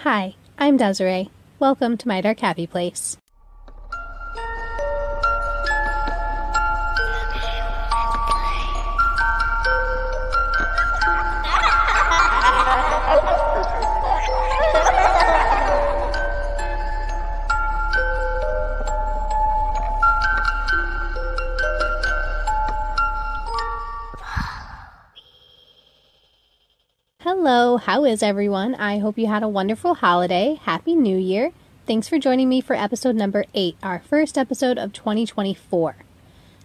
Hi, I'm Desiree. Welcome to my dark happy place. Hello, how is everyone? I hope you had a wonderful holiday. Happy New Year. Thanks for joining me for episode number 8, our first episode of 2024.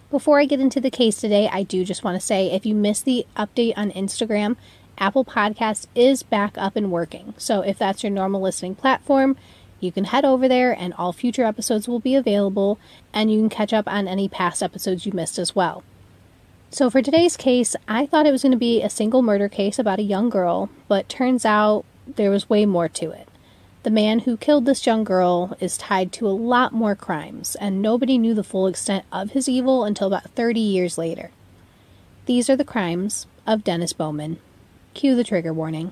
Before I get into the case today, I do just want to say if you missed the update on Instagram, Apple Podcasts is back up and working. So if that's your normal listening platform, you can head over there and all future episodes will be available, and you can catch up on any past episodes you missed as well. So for today's case, I thought it was going to be a single murder case about a young girl, but turns out there was way more to it. The man who killed this young girl is tied to a lot more crimes, and nobody knew the full extent of his evil until about 30 years later. These are the crimes of Dennis Bowman. Cue the trigger warning.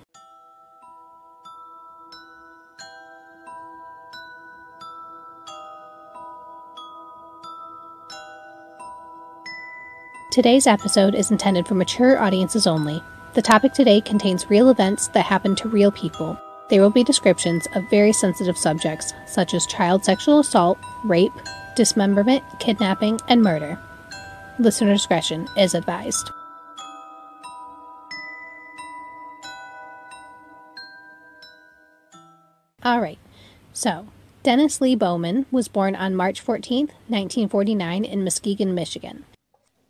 Today's episode is intended for mature audiences only. The topic today contains real events that happened to real people. There will be descriptions of very sensitive subjects, such as child sexual assault, rape, dismemberment, kidnapping, and murder. Listener discretion is advised. Alright, so Dennis Lee Bowman was born on March 14th, 1949 in Muskegon, Michigan.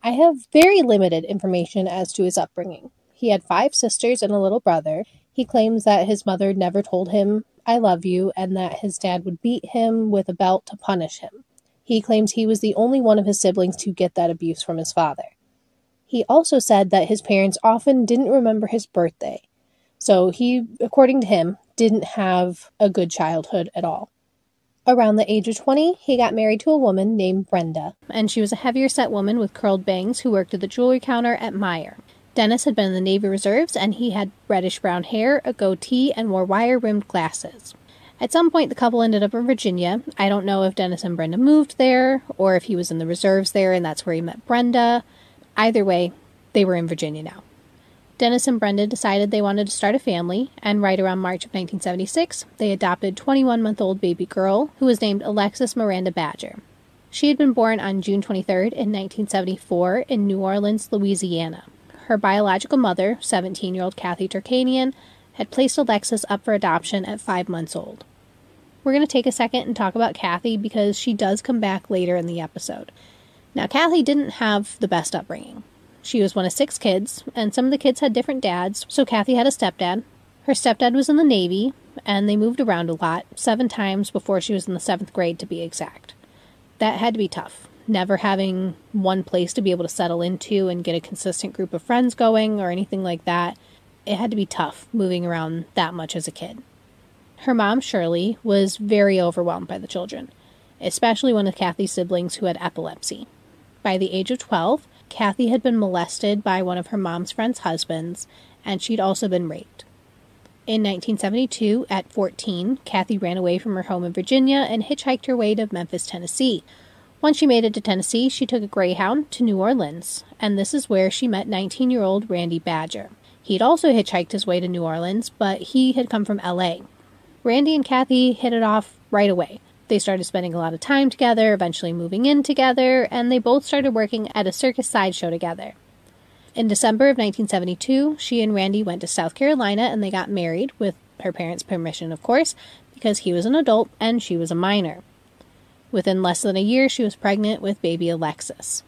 I have very limited information as to his upbringing. He had 5 sisters and a little brother. He claims that his mother never told him, "I love you," and that his dad would beat him with a belt to punish him. He claims he was the only one of his siblings to get that abuse from his father. He also said that his parents often didn't remember his birthday. So he, according to him, didn't have a good childhood at all. Around the age of 20, he got married to a woman named Brenda, and she was a heavier-set woman with curled bangs who worked at the jewelry counter at Meijer. Dennis had been in the Navy Reserves, and he had reddish-brown hair, a goatee, and wore wire-rimmed glasses. At some point, the couple ended up in Virginia. I don't know if Dennis and Brenda moved there, or if he was in the reserves there, and that's where he met Brenda. Either way, they were in Virginia now. Dennis and Brenda decided they wanted to start a family, and right around March of 1976, they adopted 21-month-old baby girl who was named Alexis Miranda Badger. She had been born on June 23rd in 1974 in New Orleans, Louisiana. Her biological mother, 17-year-old Kathy Turkanian, had placed Alexis up for adoption at 5 months old. We're going to take a second and talk about Kathy because she does come back later in the episode. Now, Kathy didn't have the best upbringing. She was one of 6 kids, and some of the kids had different dads, so Kathy had a stepdad. Her stepdad was in the Navy, and they moved around a lot, 7 times before she was in the 7th grade to be exact. That had to be tough, never having one place to be able to settle into and get a consistent group of friends going or anything like that. It had to be tough moving around that much as a kid. Her mom, Shirley, was very overwhelmed by the children, especially one of Kathy's siblings who had epilepsy. By the age of 12, Kathy had been molested by one of her mom's friend's husbands, and she'd also been raped. In 1972, at 14, Kathy ran away from her home in Virginia and hitchhiked her way to Memphis, Tennessee. Once she made it to Tennessee, she took a Greyhound to New Orleans, and this is where she met 19-year-old Randy Badger. He'd also hitchhiked his way to New Orleans, but he had come from L.A. Randy and Kathy hit it off right away. They started spending a lot of time together, eventually moving in together, and they both started working at a circus sideshow together. In December of 1972, she and Randy went to South Carolina and they got married, with her parents' permission, of course, because he was an adult and she was a minor. Within less than a year, she was pregnant with baby Alexis.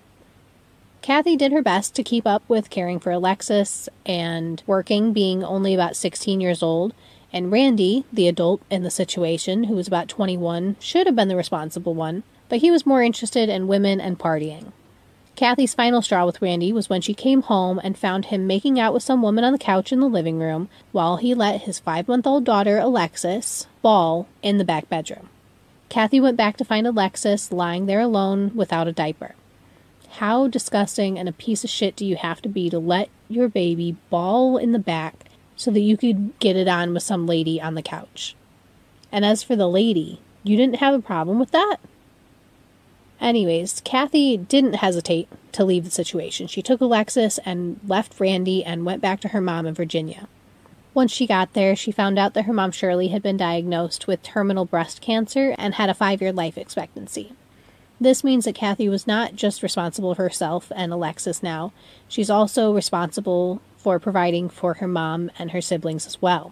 Kathy did her best to keep up with caring for Alexis and working, being only about 16 years old, and Randy, the adult in the situation, who was about 21, should have been the responsible one, but he was more interested in women and partying. Kathy's final straw with Randy was when she came home and found him making out with some woman on the couch in the living room while he let his 5-month-old daughter, Alexis, bawl in the back bedroom. Kathy went back to find Alexis lying there alone without a diaper. How disgusting and a piece of shit do you have to be to let your baby bawl in the back so that you could get it on with some lady on the couch? And as for the lady, you didn't have a problem with that? Anyways, Kathy didn't hesitate to leave the situation. She took Alexis and left Randy and went back to her mom in Virginia. Once she got there, she found out that her mom Shirley had been diagnosed with terminal breast cancer and had a 5-year life expectancy. This means that Kathy was not just responsible for herself and Alexis now, she's also responsible for providing for her mom and her siblings as well.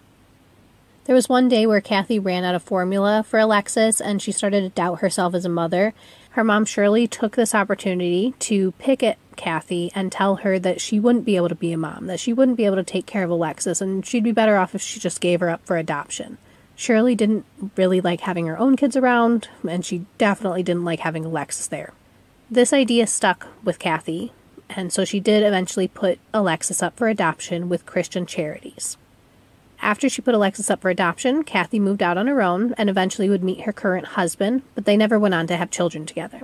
There was one day where Kathy ran out of formula for Alexis and she started to doubt herself as a mother. Her mom Shirley took this opportunity to pick at Kathy and tell her that she wouldn't be able to be a mom, that she wouldn't be able to take care of Alexis, and she'd be better off if she just gave her up for adoption. Shirley didn't really like having her own kids around, and she definitely didn't like having Alexis there. This idea stuck with Kathy, and so she did eventually put Alexis up for adoption with Christian Charities. After she put Alexis up for adoption, Kathy moved out on her own and eventually would meet her current husband, but they never went on to have children together.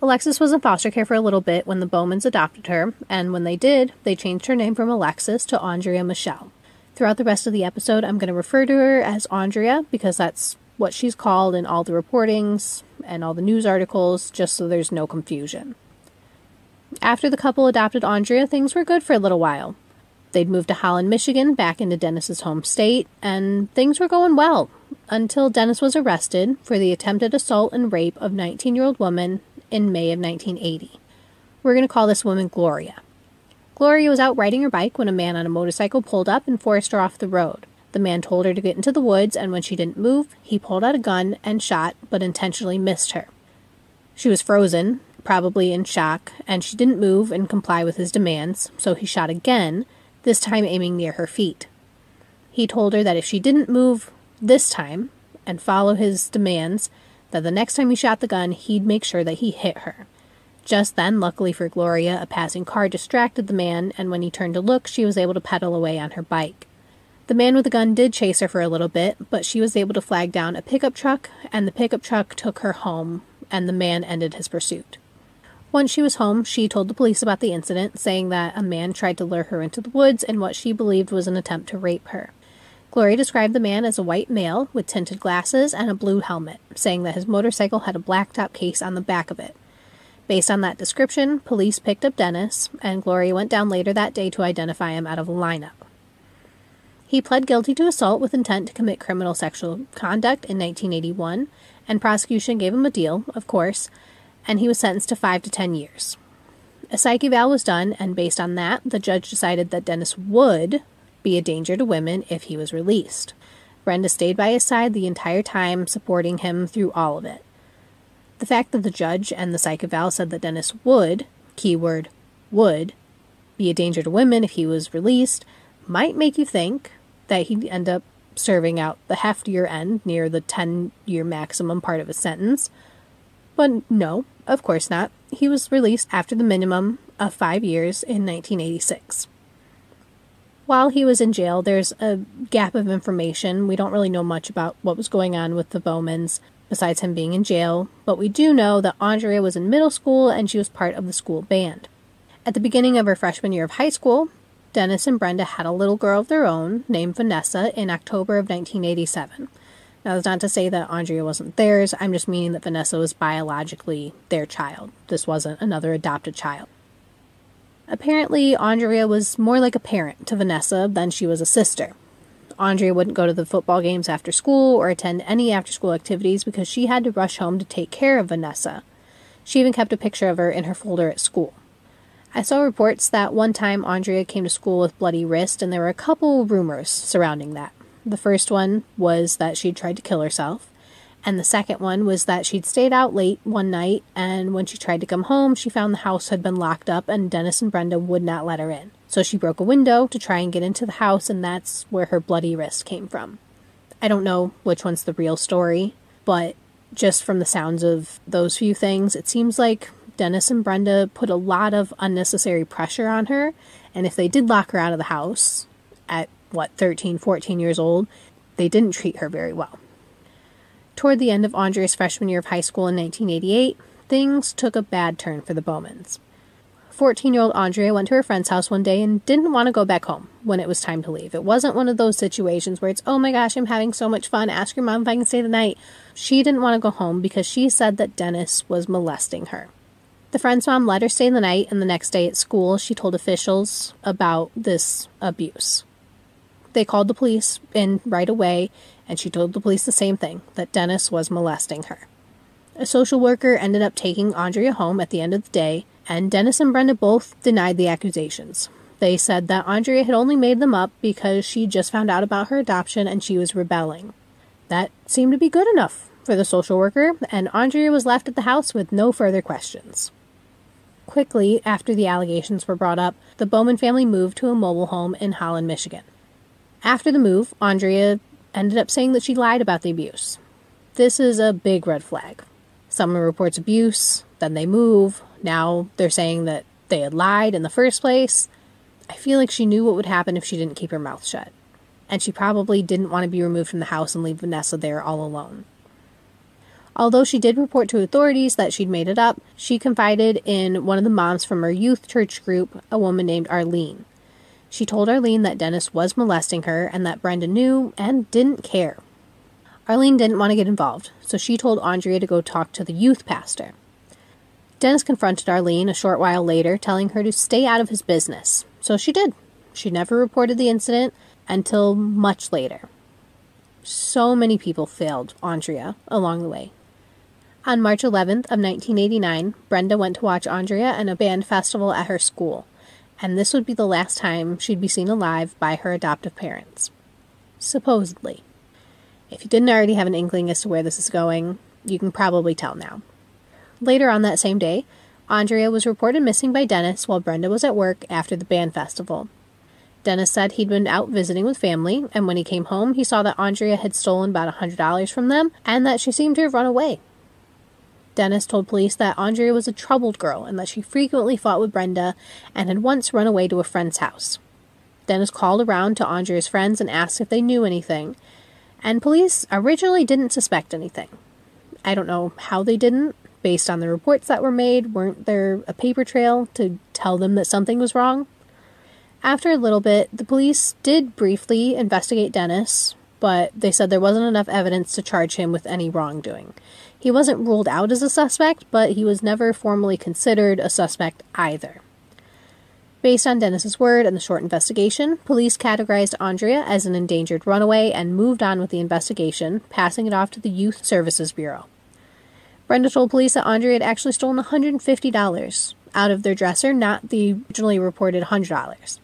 Alexis was in foster care for a little bit when the Bowmans adopted her, and when they did, they changed her name from Alexis to Andrea Michelle. Throughout the rest of the episode, I'm going to refer to her as Andrea because that's what she's called in all the reportings and all the news articles, just so there's no confusion. After the couple adopted Andrea, things were good for a little while. They'd moved to Holland, Michigan, back into Dennis's home state, and things were going well, until Dennis was arrested for the attempted assault and rape of 19-year-old woman in May of 1980. We're going to call this woman Gloria. Gloria was out riding her bike when a man on a motorcycle pulled up and forced her off the road. The man told her to get into the woods, and when she didn't move, he pulled out a gun and shot, but intentionally missed her. She was frozen, probably in shock, and she didn't move and comply with his demands, so he shot again, this time aiming near her feet. He told her that if she didn't move this time and follow his demands, that the next time he shot the gun, he'd make sure that he hit her. Just then, luckily for Gloria, a passing car distracted the man, and when he turned to look, she was able to pedal away on her bike. The man with the gun did chase her for a little bit, but she was able to flag down a pickup truck, and the pickup truck took her home, and the man ended his pursuit. Once she was home, she told the police about the incident, saying that a man tried to lure her into the woods in what she believed was an attempt to rape her. Gloria described the man as a white male with tinted glasses and a blue helmet, saying that his motorcycle had a blacktop case on the back of it. Based on that description, police picked up Dennis, and Gloria went down later that day to identify him out of a lineup. He pled guilty to assault with intent to commit criminal sexual conduct in 1981, and prosecution gave him a deal, of course, and he was sentenced to 5 to 10 years. A psych eval was done, and based on that, the judge decided that Dennis would be a danger to women if he was released. Brenda stayed by his side the entire time, supporting him through all of it. The fact that the judge and the psych eval said that Dennis would, keyword, would, be a danger to women if he was released might make you think that he'd end up serving out the heftier end near the 10-year maximum part of his sentence. But no, of course not. He was released after the minimum of 5 years in 1986. While he was in jail, there's a gap of information. We don't really know much about what was going on with the Bowmans, besides him being in jail, but we do know that Andrea was in middle school and she was part of the school band. At the beginning of her freshman year of high school, Dennis and Brenda had a little girl of their own named Vanessa in October of 1987. Now, that's not to say that Andrea wasn't theirs, I'm just meaning that Vanessa was biologically their child. This wasn't another adopted child. Apparently, Andrea was more like a parent to Vanessa than she was a sister. Andrea wouldn't go to the football games after school or attend any after-school activities because she had to rush home to take care of Vanessa. She even kept a picture of her in her folder at school. I saw reports that one time Andrea came to school with bloody wrist, and there were a couple rumors surrounding that. The first one was that she'd tried to kill herself, and the second one was that she'd stayed out late one night, and when she tried to come home, she found the house had been locked up and Dennis and Brenda would not let her in. So she broke a window to try and get into the house, and that's where her bloody wrist came from. I don't know which one's the real story, but just from the sounds of those few things, it seems like Dennis and Brenda put a lot of unnecessary pressure on her, and if they did lock her out of the house at, 13, 14 years old, they didn't treat her very well. Toward the end of Andrea's freshman year of high school in 1988, things took a bad turn for the Bowmans. 14-year-old Andrea went to her friend's house one day and didn't want to go back home when it was time to leave. It wasn't one of those situations where it's, oh my gosh, I'm having so much fun, ask your mom if I can stay the night. She didn't want to go home because she said that Dennis was molesting her. The friend's mom let her stay the night, and the next day at school, she told officials about this abuse. They called the police in right away, and she told the police the same thing, that Dennis was molesting her. A social worker ended up taking Andrea home at the end of the day, and Dennis and Brenda both denied the accusations. They said that Andrea had only made them up because she just found out about her adoption and she was rebelling. That seemed to be good enough for the social worker, and Andrea was left at the house with no further questions. Quickly, after the allegations were brought up, the Bowman family moved to a mobile home in Holland, Michigan. After the move, Andrea ended up saying that she lied about the abuse. This is a big red flag. Someone reports abuse, then they move. Now they're saying that they had lied in the first place. I feel like she knew what would happen if she didn't keep her mouth shut. And she probably didn't want to be removed from the house and leave Vanessa there all alone. Although she did report to authorities that she'd made it up, she confided in one of the moms from her youth church group, a woman named Arlene. She told Arlene that Dennis was molesting her and that Brenda knew and didn't care. Arlene didn't want to get involved, so she told Andrea to go talk to the youth pastor. Dennis confronted Arlene a short while later, telling her to stay out of his business. So she did. She never reported the incident until much later. So many people failed Andrea along the way. On March 11th of 1989, Brenda went to watch Andrea and a band festival at her school, and this would be the last time she'd be seen alive by her adoptive parents. Supposedly. If you didn't already have an inkling as to where this is going, you can probably tell now. Later on that same day, Andrea was reported missing by Dennis while Brenda was at work after the band festival. Dennis said he'd been out visiting with family, and when he came home, he saw that Andrea had stolen about $100 from them, and that she seemed to have run away. Dennis told police that Andrea was a troubled girl, and that she frequently fought with Brenda, and had once run away to a friend's house. Dennis called around to Andrea's friends and asked if they knew anything, and police originally didn't suspect anything. I don't know how they didn't. Based on the reports that were made, weren't there a paper trail to tell them that something was wrong? After a little bit, the police did briefly investigate Dennis, but they said there wasn't enough evidence to charge him with any wrongdoing. He wasn't ruled out as a suspect, but he was never formally considered a suspect either. Based on Dennis's word and the short investigation, police categorized Andrea as an endangered runaway and moved on with the investigation, passing it off to the Youth Services Bureau. Brenda told police that Andrea had actually stolen $150 out of their dresser, not the originally reported $100.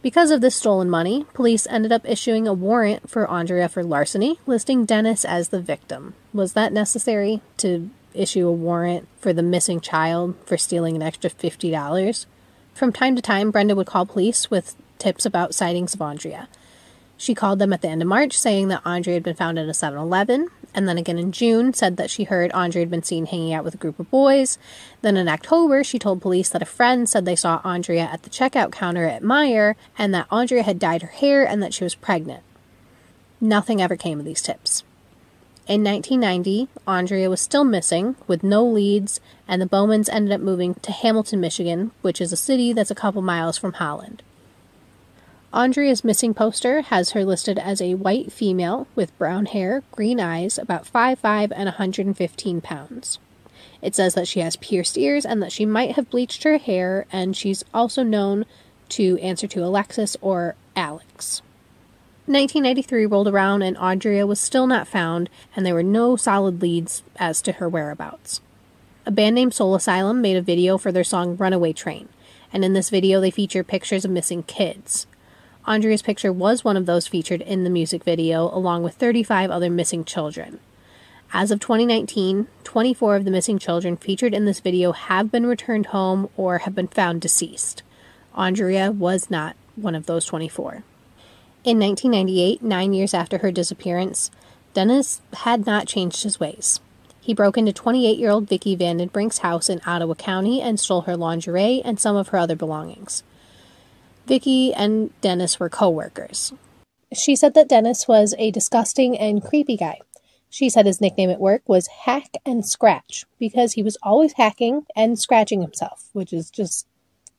Because of this stolen money, police ended up issuing a warrant for Andrea for larceny, listing Dennis as the victim. Was that necessary to issue a warrant for the missing child for stealing an extra $50? From time to time, Brenda would call police with tips about sightings of Andrea. She called them at the end of March, saying that Andrea had been found at a 7-Eleven, and then again in June said that she heard Andrea had been seen hanging out with a group of boys. Then in October, she told police that a friend said they saw Andrea at the checkout counter at Meijer, and that Andrea had dyed her hair and that she was pregnant. Nothing ever came of these tips. In 1990, Andrea was still missing, with no leads, and the Bowmans ended up moving to Hamilton, Michigan, which is a city that's a couple miles from Holland. Andrea's missing poster has her listed as a white female with brown hair, green eyes, about 5'5" and 115 pounds. It says that she has pierced ears and that she might have bleached her hair, and she's also known to answer to Alexis or Alex. 1993 rolled around and Andrea was still not found, and there were no solid leads as to her whereabouts. A band named Soul Asylum made a video for their song Runaway Train, and in this video they feature pictures of missing kids. Andrea's picture was one of those featured in the music video, along with 35 other missing children. As of 2019, 24 of the missing children featured in this video have been returned home or have been found deceased. Andrea was not one of those 24. In 1998, 9 years after her disappearance, Dennis had not changed his ways. He broke into 28-year-old Vicki Vandenbrink's house in Ottawa County and stole her lingerie and some of her other belongings. Vicki and Dennis were co-workers. She said that Dennis was a disgusting and creepy guy. She said his nickname at work was Hack and Scratch because he was always hacking and scratching himself, which is just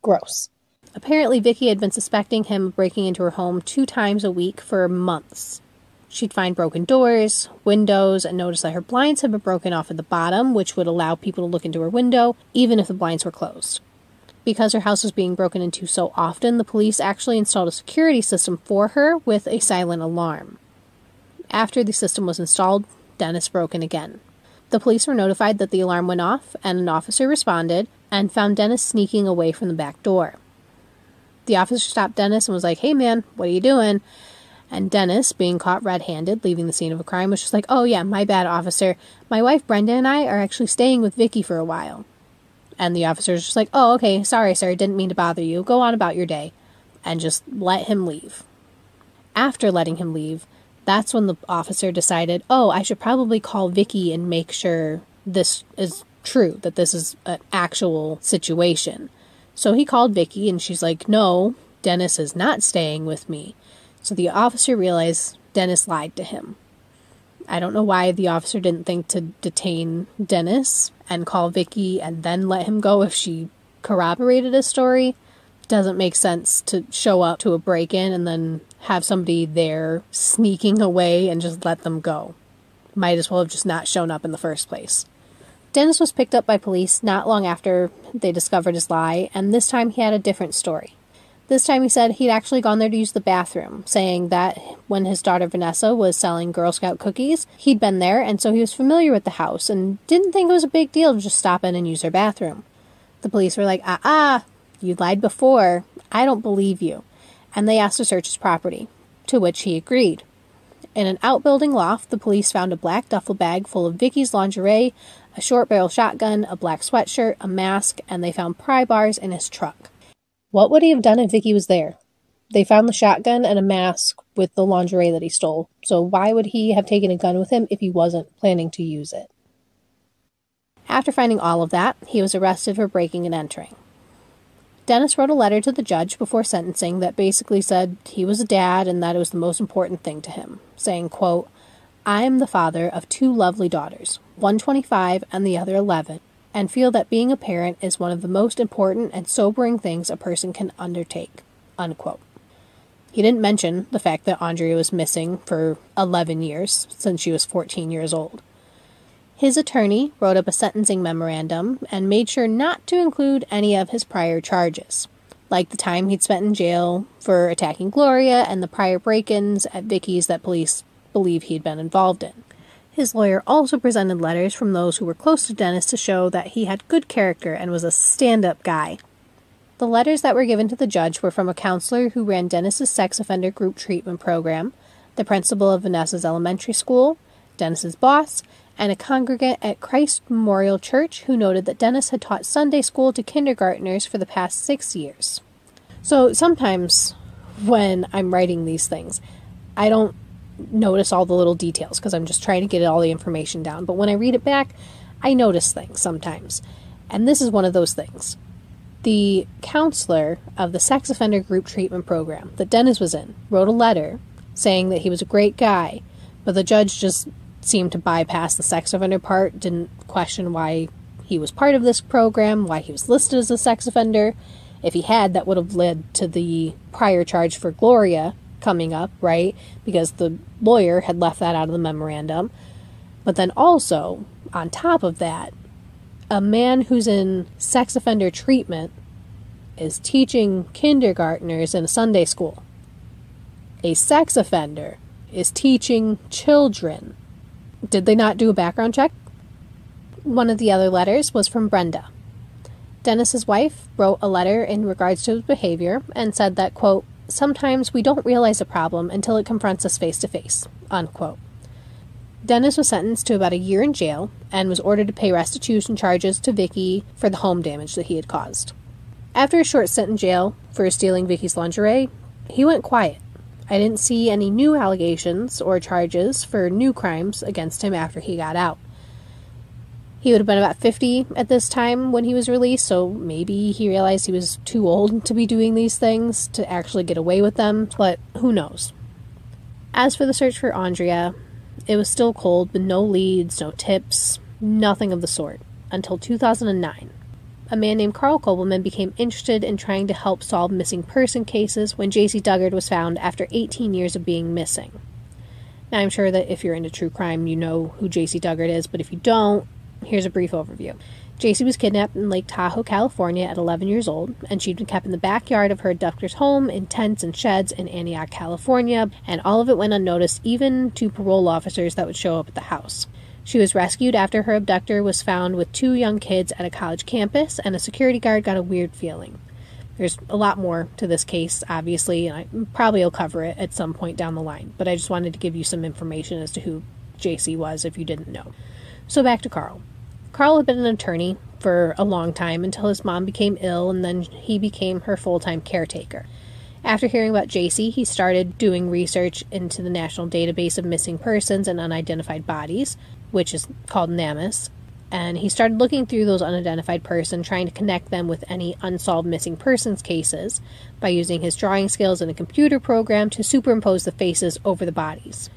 Gross. Apparently, Vicky had been suspecting him of breaking into her home 2 times a week for months. She'd find broken doors, windows, and notice that her blinds had been broken off at the bottom, which would allow people to look into her window, even if the blinds were closed. Because her house was being broken into so often, the police actually installed a security system for her with a silent alarm. After the system was installed, Dennis broke in again. The police were notified that the alarm went off, and an officer responded and found Dennis sneaking away from the back door. The officer stopped Dennis and was like, "Hey man, what are you doing?" And Dennis, being caught red-handed, leaving the scene of a crime, was just like, "Oh yeah, my bad, officer. My wife Brenda and I are actually staying with Vicky for a while." And the officer was just like, "Oh, okay, sorry sir, didn't mean to bother you. Go on about your day." And just let him leave. After letting him leave, that's when the officer decided, "Oh, I should probably call Vicky and make sure this is true, that this is an actual situation." So he called Vicky and she's like, "No, Dennis is not staying with me." So the officer realized Dennis lied to him. I don't know why the officer didn't think to detain Dennis and call Vicky and then let him go if she corroborated his story. Doesn't make sense to show up to a break-in and then have somebody there sneaking away and just let them go. Might as well have just not shown up in the first place. Dennis was picked up by police not long after they discovered his lie, and this time he had a different story. This time he said he'd actually gone there to use the bathroom, saying that when his daughter Vanessa was selling Girl Scout cookies, he'd been there, and so he was familiar with the house and didn't think it was a big deal to just stop in and use her bathroom. The police were like, you lied before. I don't believe you. And they asked to search his property, to which he agreed. In an outbuilding loft, the police found a black duffel bag full of Vicky's lingerie, a short-barrel shotgun, a black sweatshirt, a mask, and they found pry bars in his truck. What would he have done if Vicky was there? They found the shotgun and a mask with the lingerie that he stole, so why would he have taken a gun with him if he wasn't planning to use it? After finding all of that, he was arrested for breaking and entering. Dennis wrote a letter to the judge before sentencing that basically said he was a dad and that it was the most important thing to him, saying, quote, "I am the father of 2 lovely daughters, one 25 and the other 11, and feel that being a parent is one of the most important and sobering things a person can undertake," unquote. He didn't mention the fact that Andrea was missing for 11 years, since she was 14 years old. His attorney wrote up a sentencing memorandum and made sure not to include any of his prior charges, like the time he'd spent in jail for attacking Gloria and the prior break-ins at Vicky's that police believe he'd been involved in. His lawyer also presented letters from those who were close to Dennis to show that he had good character and was a stand-up guy. The letters that were given to the judge were from a counselor who ran Dennis's sex offender group treatment program, the principal of Vanessa's elementary school, Dennis's boss, and a congregant at Christ Memorial Church who noted that Dennis had taught Sunday school to kindergartners for the past 6 years. So sometimes when I'm writing these things, I don't notice all the little details because I'm just trying to get all the information down. But when I read it back, I notice things sometimes. And this is one of those things. The counselor of the sex offender group treatment program that Dennis was in wrote a letter saying that he was a great guy, but the judge just seemed to bypass the sex offender part, didn't question why he was part of this program, why he was listed as a sex offender. If he had, that would have led to the prior charge for Gloria coming up, right? Because the lawyer had left that out of the memorandum. But then also, on top of that, a man who's in sex offender treatment is teaching kindergartners in a Sunday school. A sex offender is teaching children. Did they not do a background check? One of the other letters was from Brenda. Dennis's wife wrote a letter in regards to his behavior and said that, quote, "Sometimes we don't realize a problem until it confronts us face to face," unquote. Dennis was sentenced to about a year in jail and was ordered to pay restitution charges to Vicky for the home damage that he had caused. After a short stint in jail for stealing Vicky's lingerie, he went quiet. I didn't see any new allegations or charges for new crimes against him after he got out. He would have been about 50 at this time when he was released, so maybe he realized he was too old to be doing these things to actually get away with them, but who knows. As for the search for Andrea, it was still cold with no leads, no tips, nothing of the sort, until 2009. a man named Carl Kobelman became interested in trying to help solve missing person cases when J.C. Duggard was found after 18 years of being missing. Now, I'm sure that if you're into true crime, you know who J.C. Duggard is, but if you don't, here's a brief overview. J.C. was kidnapped in Lake Tahoe, California at 11 years old, and she'd been kept in the backyard of her abductor's home in tents and sheds in Antioch, California, and all of it went unnoticed, even to parole officers that would show up at the house. She was rescued after her abductor was found with 2 young kids at a college campus, and a security guard got a weird feeling. There's a lot more to this case, obviously, and I probably will cover it at some point down the line, but I just wanted to give you some information as to who J.C. was if you didn't know. So back to Carl. Carl had been an attorney for a long time until his mom became ill, and then he became her full-time caretaker. After hearing about J.C., he started doing research into the National Database of Missing Persons and Unidentified Bodies, which is called NAMIS, and he started looking through those unidentified persons, trying to connect them with any unsolved missing persons cases by using his drawing skills in a computer program to superimpose the faces over the bodies.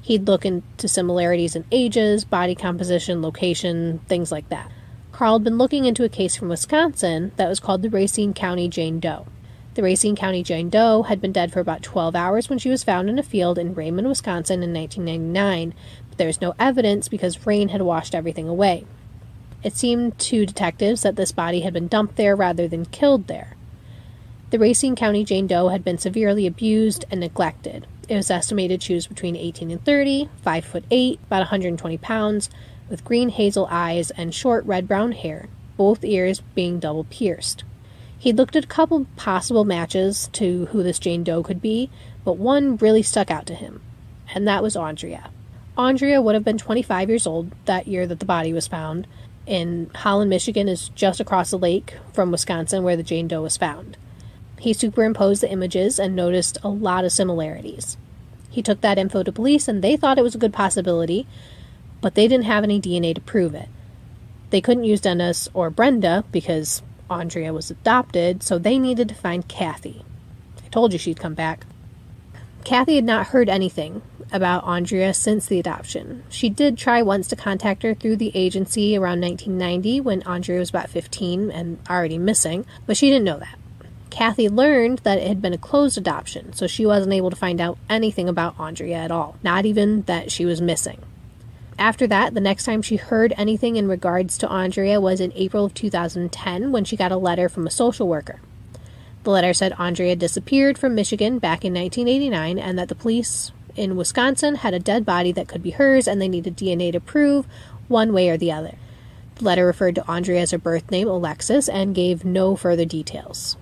He'd look into similarities in ages, body composition, location, things like that. Carl had been looking into a case from Wisconsin that was called the Racine County Jane Doe. The Racine County Jane Doe had been dead for about 12 hours when she was found in a field in Raymond, Wisconsin in 1999, but there was no evidence because rain had washed everything away. It seemed to detectives that this body had been dumped there rather than killed there. The Racine County Jane Doe had been severely abused and neglected. It was estimated she was between 18 and 30, 5'8", about 120 pounds, with green hazel eyes and short red-brown hair, both ears being double pierced. He'd looked at a couple possible matches to who this Jane Doe could be, but one really stuck out to him, and that was Andrea. Andrea would have been 25 years old that year that the body was found. In Holland, Michigan is just across the lake from Wisconsin where the Jane Doe was found. He superimposed the images and noticed a lot of similarities. He took that info to police and they thought it was a good possibility, but they didn't have any DNA to prove it. They couldn't use Dennis or Brenda because Andrea was adopted, so they needed to find Kathy. I told you she'd come back. Kathy had not heard anything about Andrea since the adoption. She did try once to contact her through the agency around 1990 when Andrea was about 15 and already missing, but she didn't know that. Kathy learned that it had been a closed adoption, so she wasn't able to find out anything about Andrea at all, not even that she was missing. After that, the next time she heard anything in regards to Andrea was in April of 2010 when she got a letter from a social worker. The letter said Andrea disappeared from Michigan back in 1989 and that the police in Wisconsin had a dead body that could be hers and they needed DNA to prove one way or the other. The letter referred to Andrea as her birth name, Alexis, and gave no further details.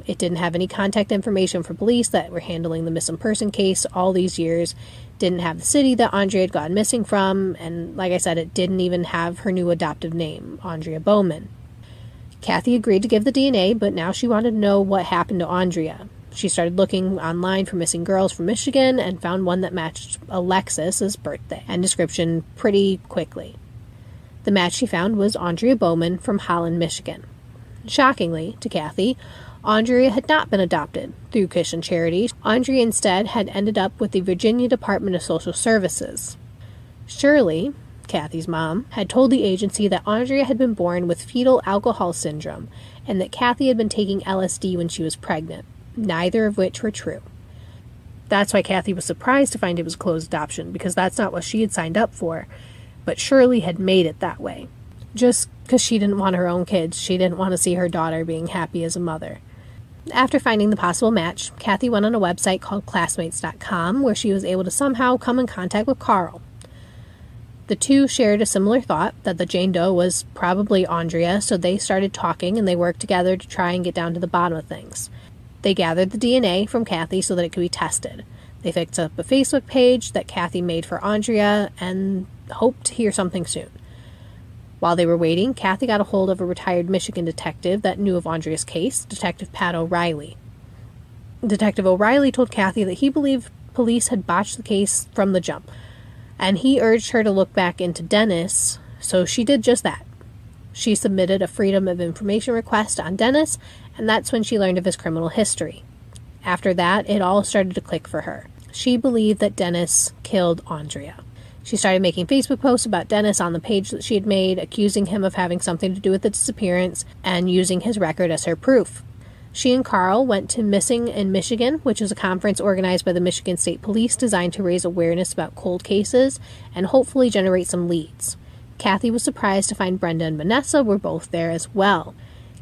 It didn't have any contact information for police that were handling the missing person case all these years, didn't have the city that Andrea had gone missing from, and like I said, it didn't even have her new adoptive name, Andrea Bowman. Kathy agreed to give the DNA, but now she wanted to know what happened to Andrea. She started looking online for missing girls from Michigan and found one that matched Alexis's birthday and description pretty quickly. The match she found was Andrea Bowman from Holland, Michigan. Shockingly to Kathy, Andrea had not been adopted through Christian Charities. Andrea instead had ended up with the Virginia Department of Social Services. Shirley, Kathy's mom, had told the agency that Andrea had been born with fetal alcohol syndrome and that Kathy had been taking LSD when she was pregnant, neither of which were true. That's why Kathy was surprised to find it was a closed adoption, because that's not what she had signed up for, but Shirley had made it that way. Just because she didn't want her own kids, she didn't want to see her daughter being happy as a mother. After finding the possible match, Kathy went on a website called Classmates.com where she was able to somehow come in contact with Carl. The two shared a similar thought that the Jane Doe was probably Andrea, so they started talking and they worked together to try and get down to the bottom of things. They gathered the DNA from Kathy so that it could be tested. They fixed up a Facebook page that Kathy made for Andrea and hoped to hear something soon. While they were waiting, Kathy got a hold of a retired Michigan detective that knew of Andrea's case, Detective Pat O'Reilly. Detective O'Reilly told Kathy that he believed police had botched the case from the jump, and he urged her to look back into Dennis, so she did just that. She submitted a Freedom of Information request on Dennis, and that's when she learned of his criminal history. After that, it all started to click for her. She believed that Dennis killed Andrea. She started making Facebook posts about Dennis on the page that she had made, accusing him of having something to do with the disappearance and using his record as her proof. She and Carl went to Missing in Michigan, which is a conference organized by the Michigan State Police designed to raise awareness about cold cases and hopefully generate some leads. Kathy was surprised to find Brenda and Vanessa were both there as well.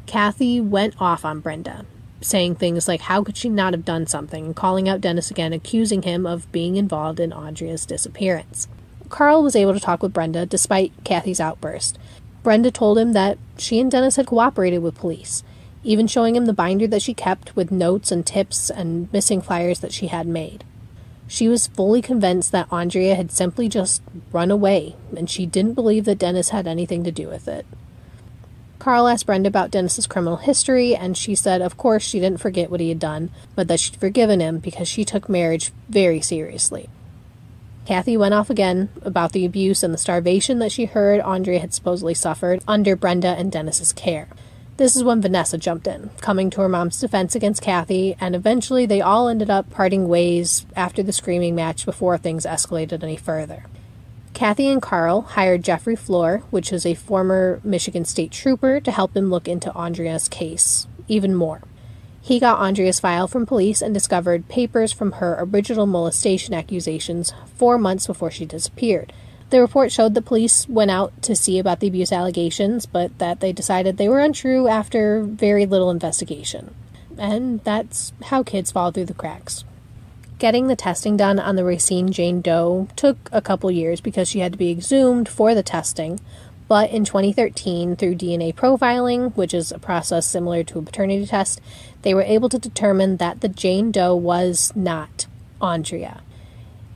Kathy went off on Brenda, saying things like how could she not have done something, and calling out Dennis again, accusing him of being involved in Andrea's disappearance. Carl was able to talk with Brenda despite Kathy's outburst. Brenda told him that she and Dennis had cooperated with police, even showing him the binder that she kept with notes and tips and missing flyers that she had made. She was fully convinced that Andrea had simply just run away, and she didn't believe that Dennis had anything to do with it. Carl asked Brenda about Dennis's criminal history, and she said of course she didn't forget what he had done, but that she'd forgiven him because she took marriage very seriously. Kathy went off again about the abuse and the starvation that she heard Andrea had supposedly suffered under Brenda and Dennis's care. This is when Vanessa jumped in, coming to her mom's defense against Kathy, and eventually they all ended up parting ways after the screaming match before things escalated any further. Kathy and Carl hired Jeffrey Floor, which is a former Michigan State trooper, to help him look into Andrea's case even more. He got Andrea's file from police and discovered papers from her original molestation accusations 4 months before she disappeared. The report showed the police went out to see about the abuse allegations, but that they decided they were untrue after very little investigation. And that's how kids fall through the cracks. Getting the testing done on the Racine Jane Doe took a couple years because she had to be exhumed for the testing, but in 2013, through DNA profiling, which is a process similar to a paternity test, they were able to determine that the Jane Doe was not Andrea.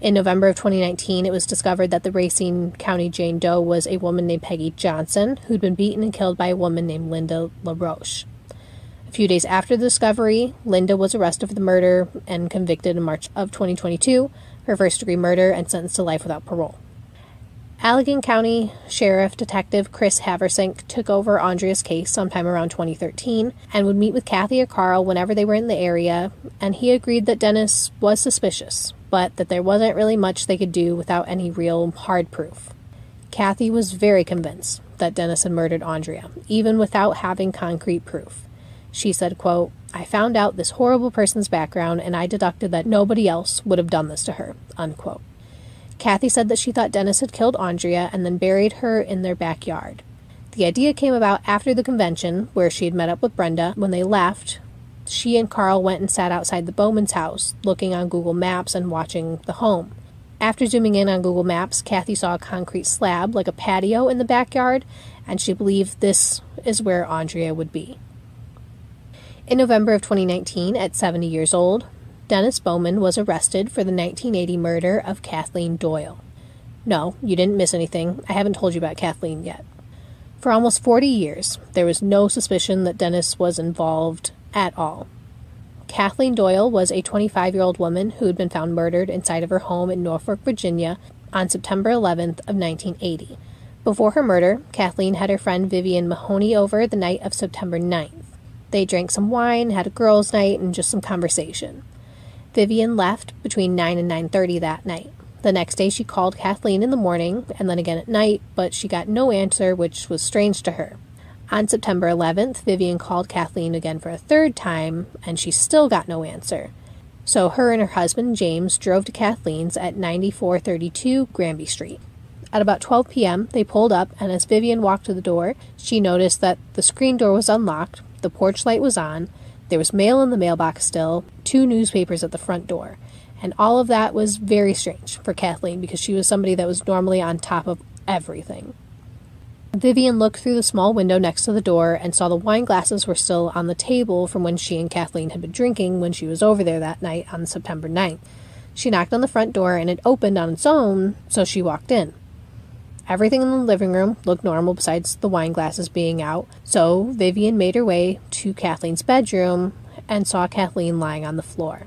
In November of 2019, it was discovered that the Racine County Jane Doe was a woman named Peggy Johnson, who'd been beaten and killed by a woman named Linda LaRoche. A few days after the discovery, Linda was arrested for the murder and convicted in March of 2022, her first-degree murder, and sentenced to life without parole. Allegan County Sheriff Detective Chris Haversink took over Andrea's case sometime around 2013 and would meet with Kathy or Carl whenever they were in the area, and he agreed that Dennis was suspicious, but that there wasn't really much they could do without any real hard proof. Kathy was very convinced that Dennis had murdered Andrea, even without having concrete proof. She said, quote, "I found out this horrible person's background and I deducted that nobody else would have done this to her," unquote. Kathy said that she thought Dennis had killed Andrea and then buried her in their backyard. The idea came about after the convention, where she had met up with Brenda. When they left, she and Carl went and sat outside the Bowman's house, looking on Google Maps and watching the home. After zooming in on Google Maps, Kathy saw a concrete slab, like a patio, in the backyard, and she believed this is where Andrea would be. In November of 2019, at 70 years old, Dennis Bowman was arrested for the 1980 murder of Kathleen Doyle. No, you didn't miss anything. I haven't told you about Kathleen yet. For almost 40 years, there was no suspicion that Dennis was involved at all. Kathleen Doyle was a 25-year-old woman who had been found murdered inside of her home in Norfolk, Virginia on September 11th of 1980. Before her murder, Kathleen had her friend Vivian Mahoney over the night of September 9th. They drank some wine, had a girls' night, and just some conversation. Vivian left between 9 and 9:30 that night. The next day she called Kathleen in the morning and then again at night, but she got no answer, which was strange to her. On September 11th, Vivian called Kathleen again for a third time, and she still got no answer. So her and her husband, James, drove to Kathleen's at 9432 Granby Street. At about 12 p.m., they pulled up, and as Vivian walked to the door, she noticed that the screen door was unlocked, the porch light was on, there was mail in the mailbox still, 2 newspapers at the front door, and all of that was very strange for Kathleen because she was somebody that was normally on top of everything. Vivian looked through the small window next to the door and saw the wine glasses were still on the table from when she and Kathleen had been drinking when she was over there that night on September 9th. She knocked on the front door and it opened on its own, so she walked in. Everything in the living room looked normal besides the wine glasses being out, so Vivian made her way to Kathleen's bedroom and saw Kathleen lying on the floor.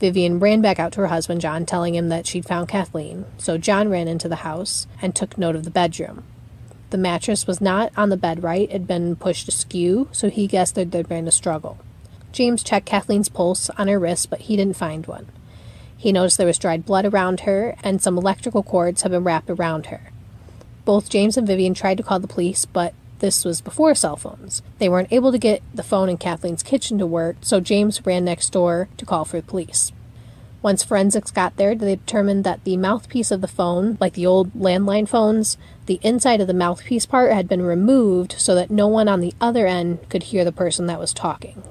Vivian ran back out to her husband, John, telling him that she'd found Kathleen, so John ran into the house and took note of the bedroom. The mattress was not on the bed right, it had been pushed askew, so he guessed that there'd been a struggle. James checked Kathleen's pulse on her wrist, but he didn't find one. He noticed there was dried blood around her, and some electrical cords had been wrapped around her. Both James and Vivian tried to call the police, but this was before cell phones. They weren't able to get the phone in Kathleen's kitchen to work, so James ran next door to call for the police. Once forensics got there, they determined that the mouthpiece of the phone, like the old landline phones, the inside of the mouthpiece part had been removed so that no one on the other end could hear the person that was talking.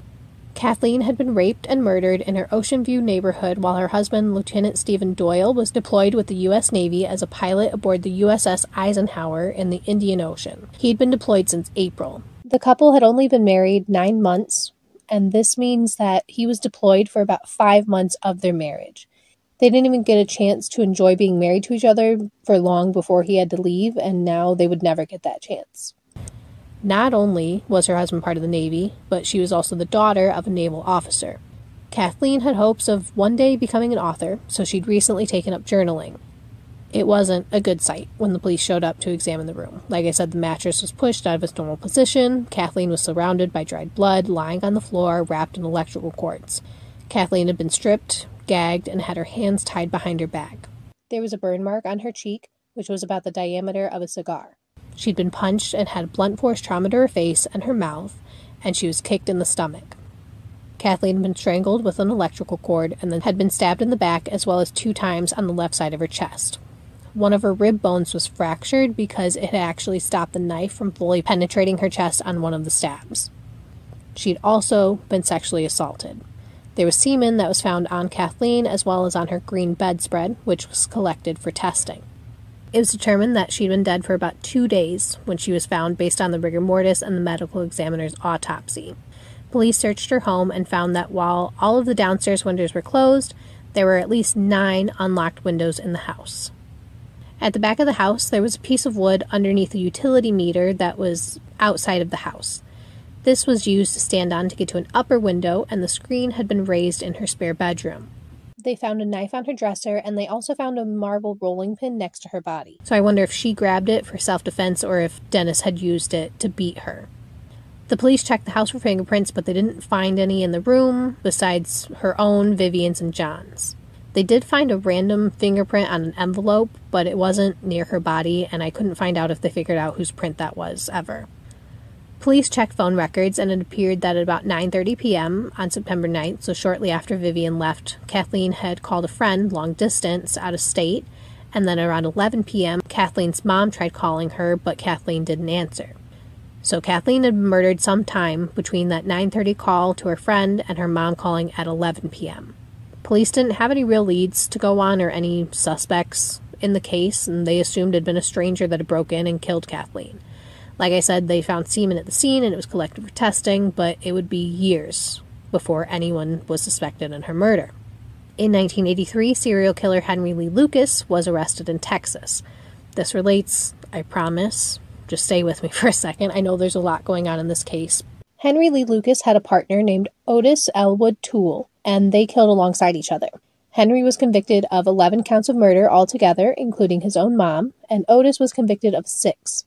Kathleen had been raped and murdered in her Ocean View neighborhood while her husband, Lieutenant Stephen Doyle, was deployed with the U.S. Navy as a pilot aboard the USS Eisenhower in the Indian Ocean. He'd been deployed since April. The couple had only been married 9 months, and this means that he was deployed for about 5 months of their marriage. They didn't even get a chance to enjoy being married to each other for long before he had to leave, and now they would never get that chance. Not only was her husband part of the Navy, but she was also the daughter of a naval officer. Kathleen had hopes of one day becoming an author, so she'd recently taken up journaling. It wasn't a good sight when the police showed up to examine the room. Like I said, the mattress was pushed out of its normal position. Kathleen was surrounded by dried blood, lying on the floor, wrapped in electrical cords. Kathleen had been stripped, gagged, and had her hands tied behind her back. There was a burn mark on her cheek, which was about the diameter of a cigar. She'd been punched and had blunt force trauma to her face and her mouth, and she was kicked in the stomach. Kathleen had been strangled with an electrical cord and then had been stabbed in the back as well as 2 times on the left side of her chest. One of her rib bones was fractured because it had actually stopped the knife from fully penetrating her chest on one of the stabs. She'd also been sexually assaulted. There was semen that was found on Kathleen as well as on her green bedspread, which was collected for testing. It was determined that she'd been dead for about 2 days when she was found based on the rigor mortis and the medical examiner's autopsy. Police searched her home and found that while all of the downstairs windows were closed, there were at least 9 unlocked windows in the house. At the back of the house, there was a piece of wood underneath a utility meter that was outside of the house. This was used to stand on to get to an upper window, and the screen had been raised in her spare bedroom. They found a knife on her dresser, and they also found a marble rolling pin next to her body. So I wonder if she grabbed it for self-defense or if Dennis had used it to beat her. The police checked the house for fingerprints, but they didn't find any in the room besides her own, Vivian's, and John's. They did find a random fingerprint on an envelope, but it wasn't near her body, and I couldn't find out if they figured out whose print that was ever. Police checked phone records, and it appeared that at about 9:30 p.m. on September 9th, so shortly after Vivian left, Kathleen had called a friend long distance out of state, and then around 11 p.m., Kathleen's mom tried calling her, but Kathleen didn't answer. So Kathleen had been murdered sometime between that 9:30 call to her friend and her mom calling at 11 p.m. Police didn't have any real leads to go on or any suspects in the case, and they assumed it had been a stranger that had broke in and killed Kathleen. Like I said, they found semen at the scene and it was collected for testing, but it would be years before anyone was suspected in her murder. In 1983, serial killer Henry Lee Lucas was arrested in Texas. This relates, I promise. Just stay with me for a second. I know there's a lot going on in this case. Henry Lee Lucas had a partner named Otis Elwood Toole, and they killed alongside each other. Henry was convicted of 11 counts of murder altogether, including his own mom, and Otis was convicted of 6.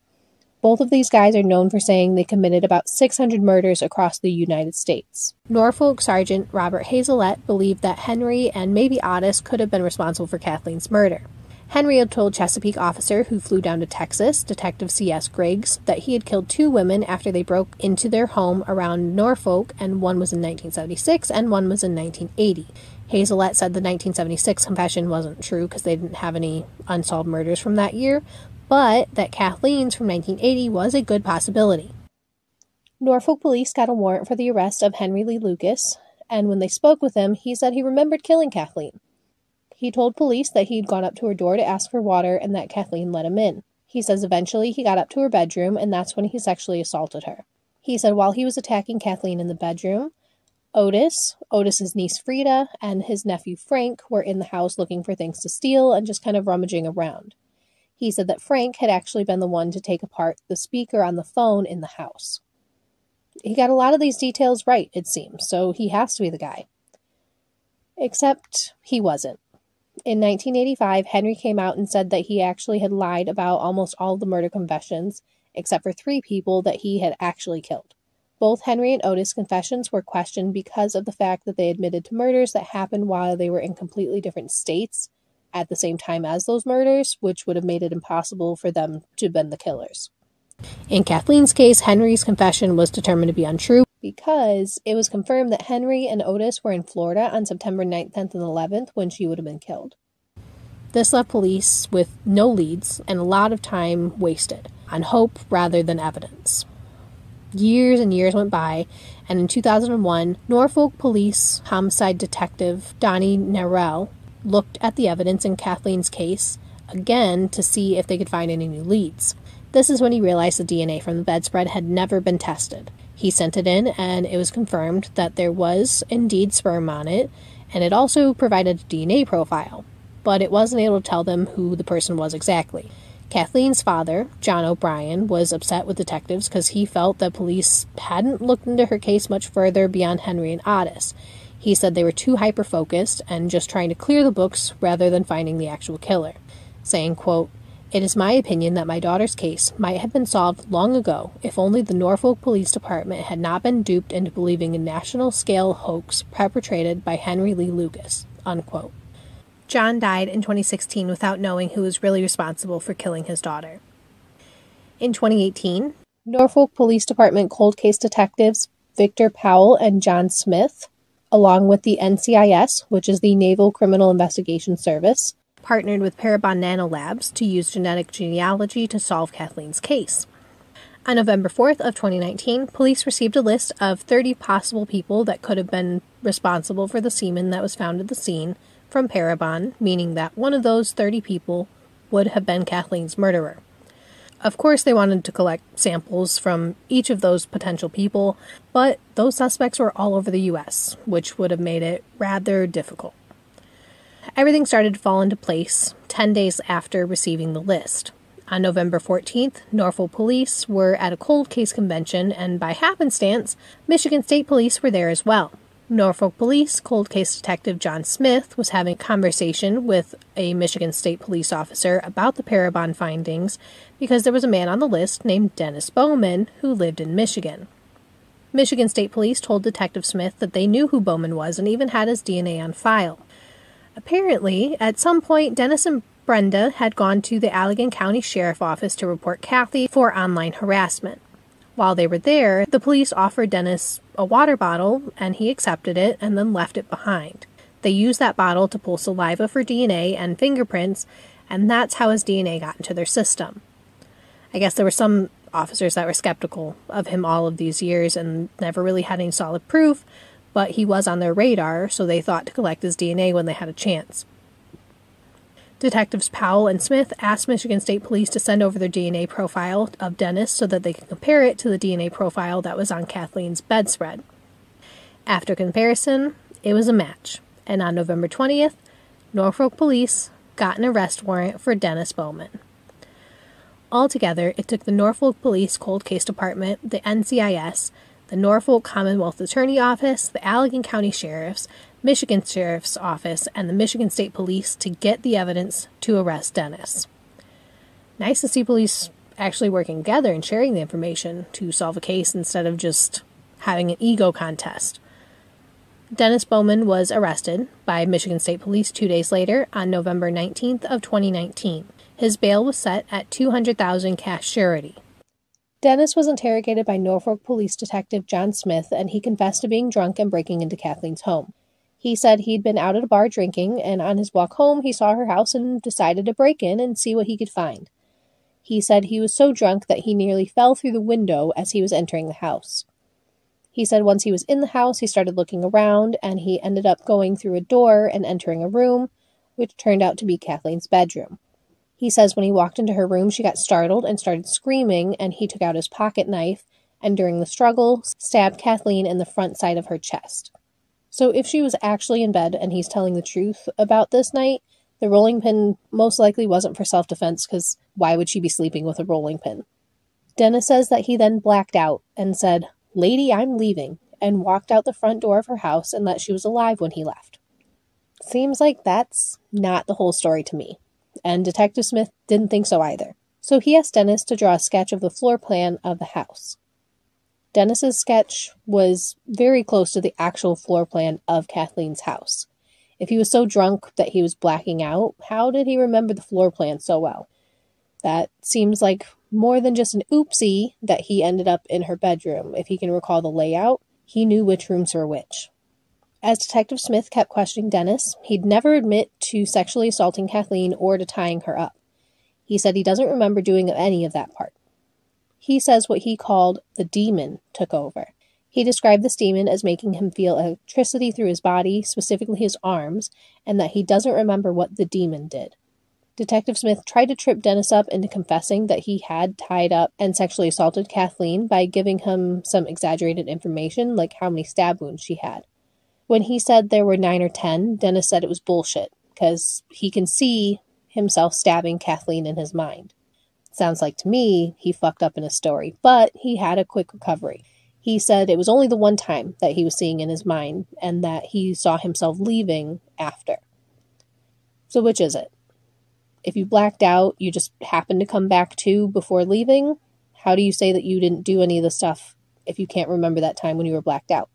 Both of these guys are known for saying they committed about 600 murders across the United States. Norfolk Sergeant Robert Hazelett believed that Henry and maybe Otis could have been responsible for Kathleen's murder. Henry had told Chesapeake officer who flew down to Texas, Detective C.S. Griggs, that he had killed 2 women after they broke into their home around Norfolk, and one was in 1976 and one was in 1980. Hazelett said the 1976 confession wasn't true because they didn't have any unsolved murders from that year, but that Kathleen's from 1980 was a good possibility. Norfolk police got a warrant for the arrest of Henry Lee Lucas, and when they spoke with him, he said he remembered killing Kathleen. He told police that he'd gone up to her door to ask for water and that Kathleen let him in. He says eventually he got up to her bedroom, and that's when he sexually assaulted her. He said while he was attacking Kathleen in the bedroom, Otis's niece Frida, and his nephew Frank were in the house looking for things to steal and just kind of rummaging around. He said that Frank had actually been the one to take apart the speaker on the phone in the house. He got a lot of these details right, it seems, so he has to be the guy. Except he wasn't. In 1985, Henry came out and said that he actually had lied about almost all the murder confessions, except for 3 people that he had actually killed. Both Henry and Otis' confessions were questioned because of the fact that they admitted to murders that happened while they were in completely different states at the same time as those murders, which would have made it impossible for them to have been the killers. In Kathleen's case, Henry's confession was determined to be untrue because it was confirmed that Henry and Otis were in Florida on September 9th, 10th, and 11th when she would have been killed. This left police with no leads and a lot of time wasted on hope rather than evidence. Years and years went by, and in 2001, Norfolk Police homicide detective Donnie Narell looked at the evidence in Kathleen's case again to see if they could find any new leads. This is when he realized the DNA from the bedspread had never been tested. He sent it in, and it was confirmed that there was indeed sperm on it, and it also provided a DNA profile, but it wasn't able to tell them who the person was exactly. Kathleen's father, John O'Brien, was upset with detectives because he felt that police hadn't looked into her case much further beyond Henry and Otis. He said they were too hyper-focused and just trying to clear the books rather than finding the actual killer, saying, quote, "It is my opinion that my daughter's case might have been solved long ago if only the Norfolk Police Department had not been duped into believing a national-scale hoax perpetrated by Henry Lee Lucas," unquote. John died in 2016 without knowing who was really responsible for killing his daughter. In 2018, Norfolk Police Department cold case detectives Victor Powell and John Smith, along with the NCIS, which is the Naval Criminal Investigation Service, partnered with Parabon Nanolabs to use genetic genealogy to solve Kathleen's case. On November 4th of 2019, police received a list of 30 possible people that could have been responsible for the semen that was found at the scene from Parabon, meaning that one of those 30 people would have been Kathleen's murderer. Of course, they wanted to collect samples from each of those potential people, but those suspects were all over the U.S., which would have made it rather difficult. Everything started to fall into place 10 days after receiving the list. On November 14th, Norfolk police were at a cold case convention, and by happenstance, Michigan State Police were there as well. Norfolk Police cold case detective John Smith was having a conversation with a Michigan State Police officer about the Parabon findings because there was a man on the list named Dennis Bowman who lived in Michigan. Michigan State Police told Detective Smith that they knew who Bowman was and even had his DNA on file. Apparently, at some point, Dennis and Brenda had gone to the Allegan County Sheriff Office to report Kathy for online harassment. While they were there, the police offered Dennis a water bottle, and he accepted it and then left it behind. They used that bottle to pull saliva for DNA and fingerprints, and that's how his DNA got into their system. I guess there were some officers that were skeptical of him all of these years and never really had any solid proof, but he was on their radar, so they thought to collect his DNA when they had a chance. Detectives Powell and Smith asked Michigan State Police to send over their DNA profile of Dennis so that they could compare it to the DNA profile that was on Kathleen's bedspread. After comparison, it was a match, and on November 20th, Norfolk Police got an arrest warrant for Dennis Bowman. Altogether, it took the Norfolk Police Cold Case Department, the NCIS, the Norfolk Commonwealth Attorney Office, the Allegan County Sheriff's, Michigan Sheriff's Office, and the Michigan State Police to get the evidence to arrest Dennis. Nice to see police actually working together and sharing the information to solve a case instead of just having an ego contest. Dennis Bowman was arrested by Michigan State Police 2 days later on November 19th of 2019. His bail was set at $200,000 cash surety. Dennis was interrogated by Norfolk Police Detective John Smith, and he confessed to being drunk and breaking into Kathleen's home. He said he'd been out at a bar drinking, and on his walk home, he saw her house and decided to break in and see what he could find. He said he was so drunk that he nearly fell through the window as he was entering the house. He said once he was in the house, he started looking around, and he ended up going through a door and entering a room, which turned out to be Kathleen's bedroom. He says when he walked into her room, she got startled and started screaming, and he took out his pocket knife, and during the struggle, stabbed Kathleen in the front side of her chest. So if she was actually in bed and he's telling the truth about this night, the rolling pin most likely wasn't for self-defense, because why would she be sleeping with a rolling pin? Dennis says that he then blacked out and said, "Lady, I'm leaving," and walked out the front door of her house and that she was alive when he left. Seems like that's not the whole story to me, and Detective Smith didn't think so either. So he asked Dennis to draw a sketch of the floor plan of the house. Dennis's sketch was very close to the actual floor plan of Kathleen's house. If he was so drunk that he was blacking out, how did he remember the floor plan so well? That seems like more than just an oopsie that he ended up in her bedroom. If he can recall the layout, he knew which rooms were which. As Detective Smith kept questioning Dennis, he'd never admit to sexually assaulting Kathleen or to tying her up. He said he doesn't remember doing any of that part. He says what he called the demon took over. He described this demon as making him feel electricity through his body, specifically his arms, and that he doesn't remember what the demon did. Detective Smith tried to trip Dennis up into confessing that he had tied up and sexually assaulted Kathleen by giving him some exaggerated information, like how many stab wounds she had. When he said there were 9 or 10, Dennis said it was bullshit, because he can see himself stabbing Kathleen in his mind. Sounds like to me he fucked up in his story, but he had a quick recovery. He said it was only the one time that he was seeing in his mind, and that he saw himself leaving after. So which is it? If you blacked out, you just happened to come back to before leaving? How do you say that you didn't do any of the stuff if you can't remember that time when you were blacked out?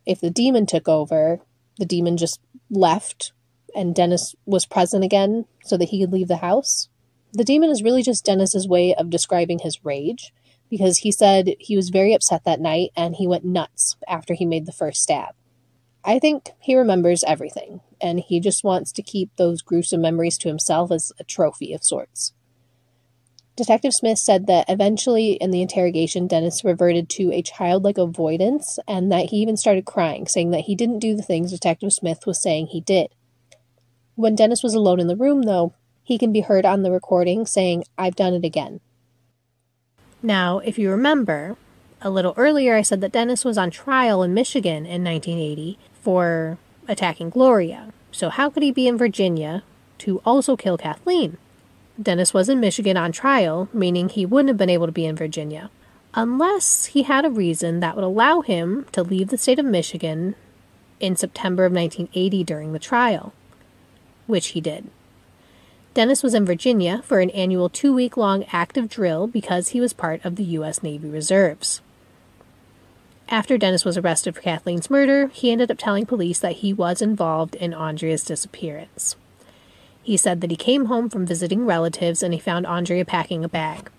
If the demon took over, the demon just left and Dennis was present again so that he could leave the house? The demon is really just Dennis's way of describing his rage, because he said he was very upset that night and he went nuts after he made the first stab. I think he remembers everything, and he just wants to keep those gruesome memories to himself as a trophy of sorts. Detective Smith said that eventually in the interrogation, Dennis reverted to a childlike avoidance, and that he even started crying, saying that he didn't do the things Detective Smith was saying he did. When Dennis was alone in the room, though, he can be heard on the recording saying, "I've done it again." Now, if you remember, a little earlier I said that Dennis was on trial in Michigan in 1980 for attacking Gloria. So how could he be in Virginia to also kill Kathleen? Dennis was in Michigan on trial, meaning he wouldn't have been able to be in Virginia, unless he had a reason that would allow him to leave the state of Michigan in September of 1980 during the trial, which he did. Dennis was in Virginia for an annual 2-week-long active drill because he was part of the U.S. Navy Reserves. After Dennis was arrested for Kathleen's murder, he ended up telling police that he was involved in Andrea's disappearance. He said that he came home from visiting relatives and he found Andrea packing a bag.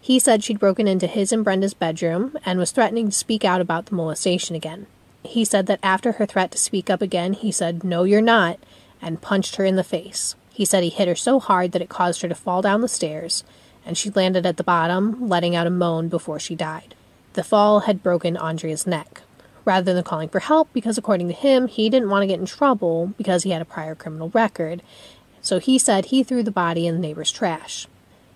He said she'd broken into his and Brenda's bedroom and was threatening to speak out about the molestation again. He said that after her threat to speak up again, he said, "No, you're not," and punched her in the face. He said he hit her so hard that it caused her to fall down the stairs, and she landed at the bottom, letting out a moan before she died. The fall had broken Andrea's neck, rather than calling for help, because according to him, he didn't want to get in trouble because he had a prior criminal record. So he said he threw the body in the neighbor's trash.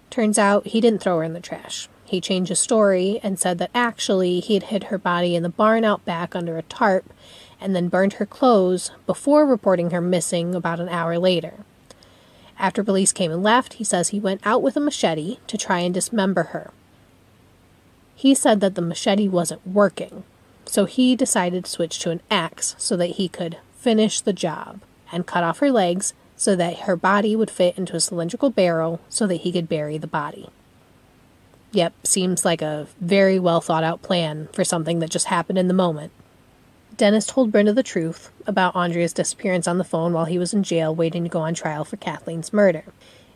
Turns out he didn't throw her in the trash. He changed his story and said that actually he had hid her body in the barn out back under a tarp and then burned her clothes before reporting her missing about an hour later. After police came and left, he says he went out with a machete to try and dismember her. He said that the machete wasn't working, so he decided to switch to an axe so that he could finish the job and cut off her legs so that her body would fit into a cylindrical barrel so that he could bury the body. Yep, seems like a very well thought out plan for something that just happened in the moment. Dennis told Brenda the truth about Andrea's disappearance on the phone while he was in jail waiting to go on trial for Kathleen's murder.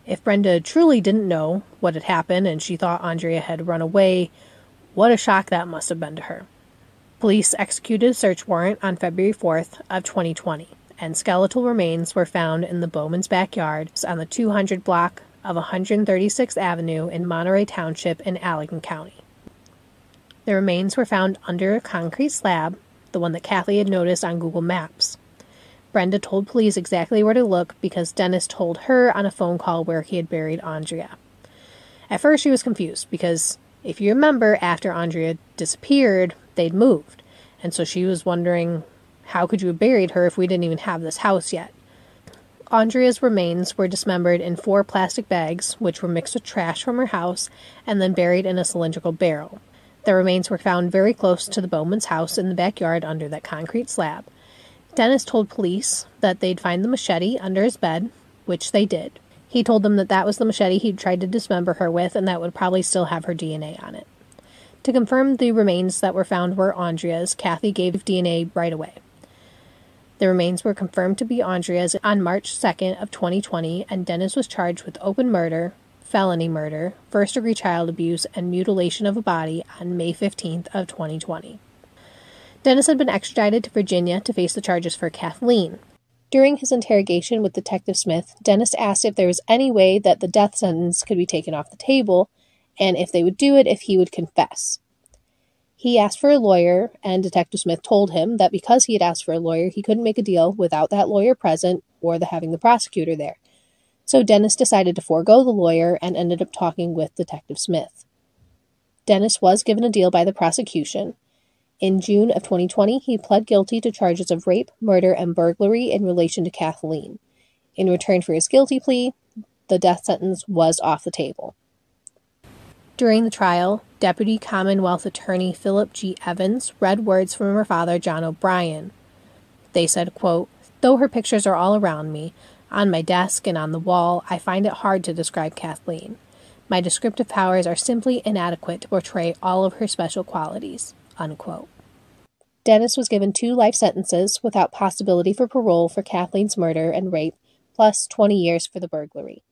If Brenda truly didn't know what had happened and she thought Andrea had run away, what a shock that must have been to her. Police executed a search warrant on February 4th of 2020, and skeletal remains were found in the Bowman's backyard on the 200 block of 136th Avenue in Monterey Township in Allegan County. The remains were found under a concrete slab, the one that Kathy had noticed on Google Maps. Brenda told police exactly where to look because Dennis told her on a phone call where he had buried Andrea. At first she was confused because, if you remember, after Andrea disappeared, they'd moved. And so she was wondering, how could you have buried her if we didn't even have this house yet? Andrea's remains were dismembered in 4 plastic bags, which were mixed with trash from her house, and then buried in a cylindrical barrel. The remains were found very close to the Bowman's house in the backyard under that concrete slab. Dennis told police that they'd find the machete under his bed, which they did. He told them that that was the machete he'd tried to dismember her with, and that would probably still have her DNA on it. To confirm the remains that were found were Andrea's, Kathy gave DNA right away. The remains were confirmed to be Andrea's on March 2nd of 2020, and Dennis was charged with open murder, felony murder, first-degree child abuse, and mutilation of a body on May 15th of 2020. Dennis had been extradited to Virginia to face the charges for Kathleen. During his interrogation with Detective Smith, Dennis asked if there was any way that the death sentence could be taken off the table, and if they would do it if he would confess. He asked for a lawyer, and Detective Smith told him that because he had asked for a lawyer, he couldn't make a deal without that lawyer present or having the prosecutor there. So Dennis decided to forego the lawyer and ended up talking with Detective Smith. Dennis was given a deal by the prosecution. In June of 2020, he pled guilty to charges of rape, murder, and burglary in relation to Kathleen. In return for his guilty plea, the death sentence was off the table. During the trial, Deputy Commonwealth Attorney Philip G. Evans read words from her father, John O'Brien. They said, quote, "Though her pictures are all around me, on my desk and on the wall, I find it hard to describe Kathleen. My descriptive powers are simply inadequate to portray all of her special qualities." Unquote. Dennis was given 2 life sentences without possibility for parole for Kathleen's murder and rape, plus 20 years for the burglary.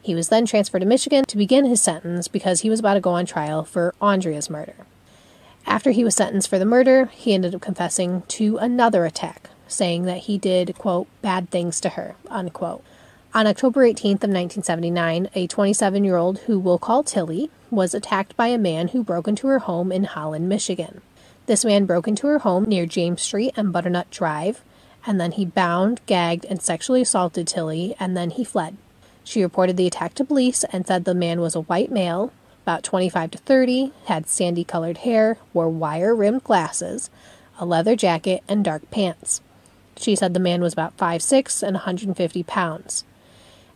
He was then transferred to Michigan to begin his sentence because he was about to go on trial for Andrea's murder. After he was sentenced for the murder, he ended up confessing to another attack, saying that he did, quote, "bad things to her," unquote. On October 18th of 1979, a 27-year-old who we'll call Tilly was attacked by a man who broke into her home in Holland, Michigan. This man broke into her home near James Street and Butternut Drive, and then he bound, gagged, and sexually assaulted Tilly, and then he fled. She reported the attack to police and said the man was a white male, about 25 to 30, had sandy-colored hair, wore wire-rimmed glasses, a leather jacket, and dark pants. She said the man was about 5'6" and 150 pounds.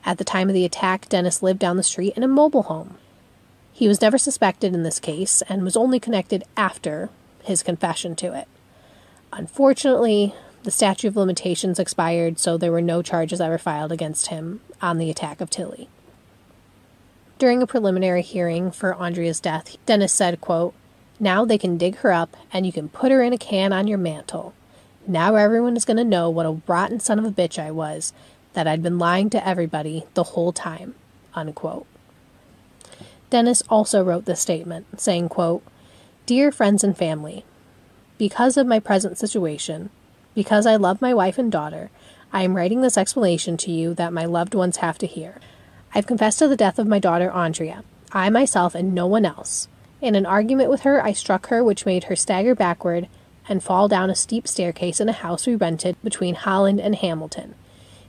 At the time of the attack, Dennis lived down the street in a mobile home. He was never suspected in this case and was only connected after his confession to it. Unfortunately, the statute of limitations expired, so there were no charges ever filed against him on the attack of Tilly. During a preliminary hearing for Andrea's death, Dennis said, quote, "Now they can dig her up and you can put her in a can on your mantle. Now everyone is going to know what a rotten son of a bitch I was, that I'd been lying to everybody the whole time," unquote. Dennis also wrote this statement, saying, quote, "Dear friends and family, because of my present situation, because I love my wife and daughter, I am writing this explanation to you that my loved ones have to hear. I've confessed to the death of my daughter Andrea, I myself and no one else. In an argument with her, I struck her, which made her stagger backward and fall down a steep staircase in a house we rented between Holland and Hamilton.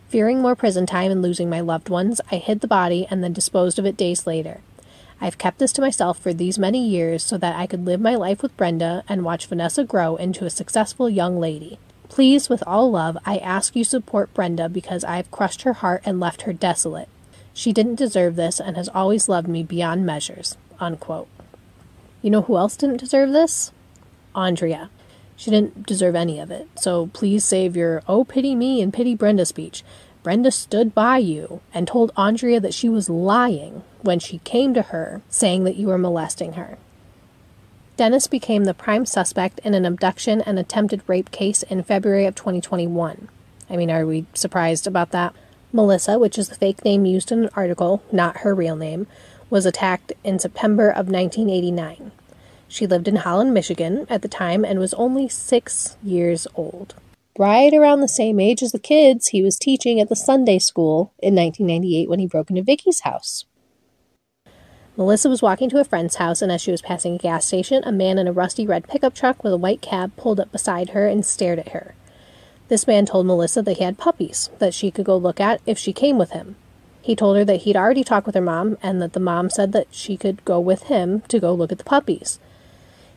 Fearing more prison time and losing my loved ones, I hid the body and then disposed of it days later. I've kept this to myself for these many years so that I could live my life with Brenda and watch Vanessa grow into a successful young lady. Please, with all love, I ask you support Brenda because I have crushed her heart and left her desolate. She didn't deserve this and has always loved me beyond measures," unquote. You know who else didn't deserve this? Andrea. She didn't deserve any of it, so please save your "oh pity me and pity Brenda" speech. Brenda stood by you and told Andrea that she was lying when she came to her saying that you were molesting her. Dennis became the prime suspect in an abduction and attempted rape case in February of 2021. I mean, are we surprised about that? Melissa, which is the fake name used in an article, not her real name, was attacked in September of 1989. She lived in Holland, Michigan at the time and was only 6 years old. Right around the same age as the kids he was teaching at the Sunday school in 1998 when he broke into Vicky's house. Melissa was walking to a friend's house, and as she was passing a gas station, a man in a rusty red pickup truck with a white cab pulled up beside her and stared at her. This man told Melissa that he had puppies that she could go look at if she came with him. He told her that he'd already talked with her mom and that the mom said that she could go with him to go look at the puppies.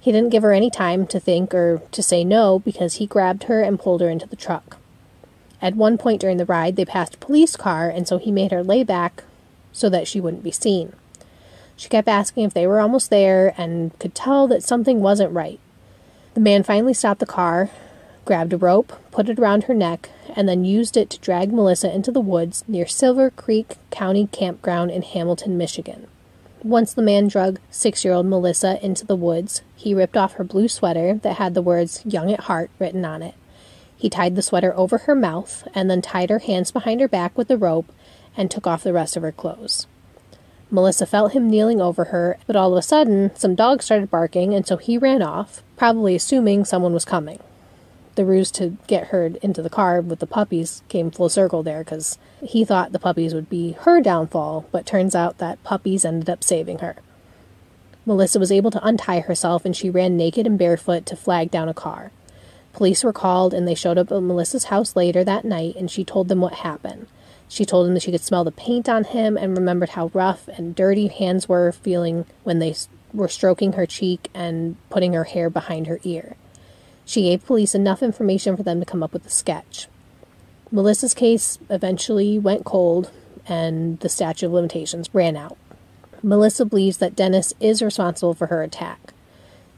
He didn't give her any time to think or to say no because he grabbed her and pulled her into the truck. At one point during the ride, they passed a police car, and so he made her lay back so that she wouldn't be seen. She kept asking if they were almost there and could tell that something wasn't right. The man finally stopped the car, grabbed a rope, put it around her neck, and then used it to drag Melissa into the woods near Silver Creek County Campground in Hamilton, Michigan. Once the man drug 6-year-old Melissa into the woods, he ripped off her blue sweater that had the words "Young at Heart" written on it. He tied the sweater over her mouth and then tied her hands behind her back with a rope and took off the rest of her clothes. Melissa felt him kneeling over her, but all of a sudden, some dogs started barking, and so he ran off, probably assuming someone was coming. The ruse to get her into the car with the puppies came full circle there, because he thought the puppies would be her downfall, but turns out that puppies ended up saving her. Melissa was able to untie herself, and she ran naked and barefoot to flag down a car. Police were called, and they showed up at Melissa's house later that night, and she told them what happened. She told them that she could smell the paint on him and remembered how rough and dirty hands were feeling when they were stroking her cheek and putting her hair behind her ear. She gave police enough information for them to come up with a sketch. Melissa's case eventually went cold, and the statute of limitations ran out. Melissa believes that Dennis is responsible for her attack.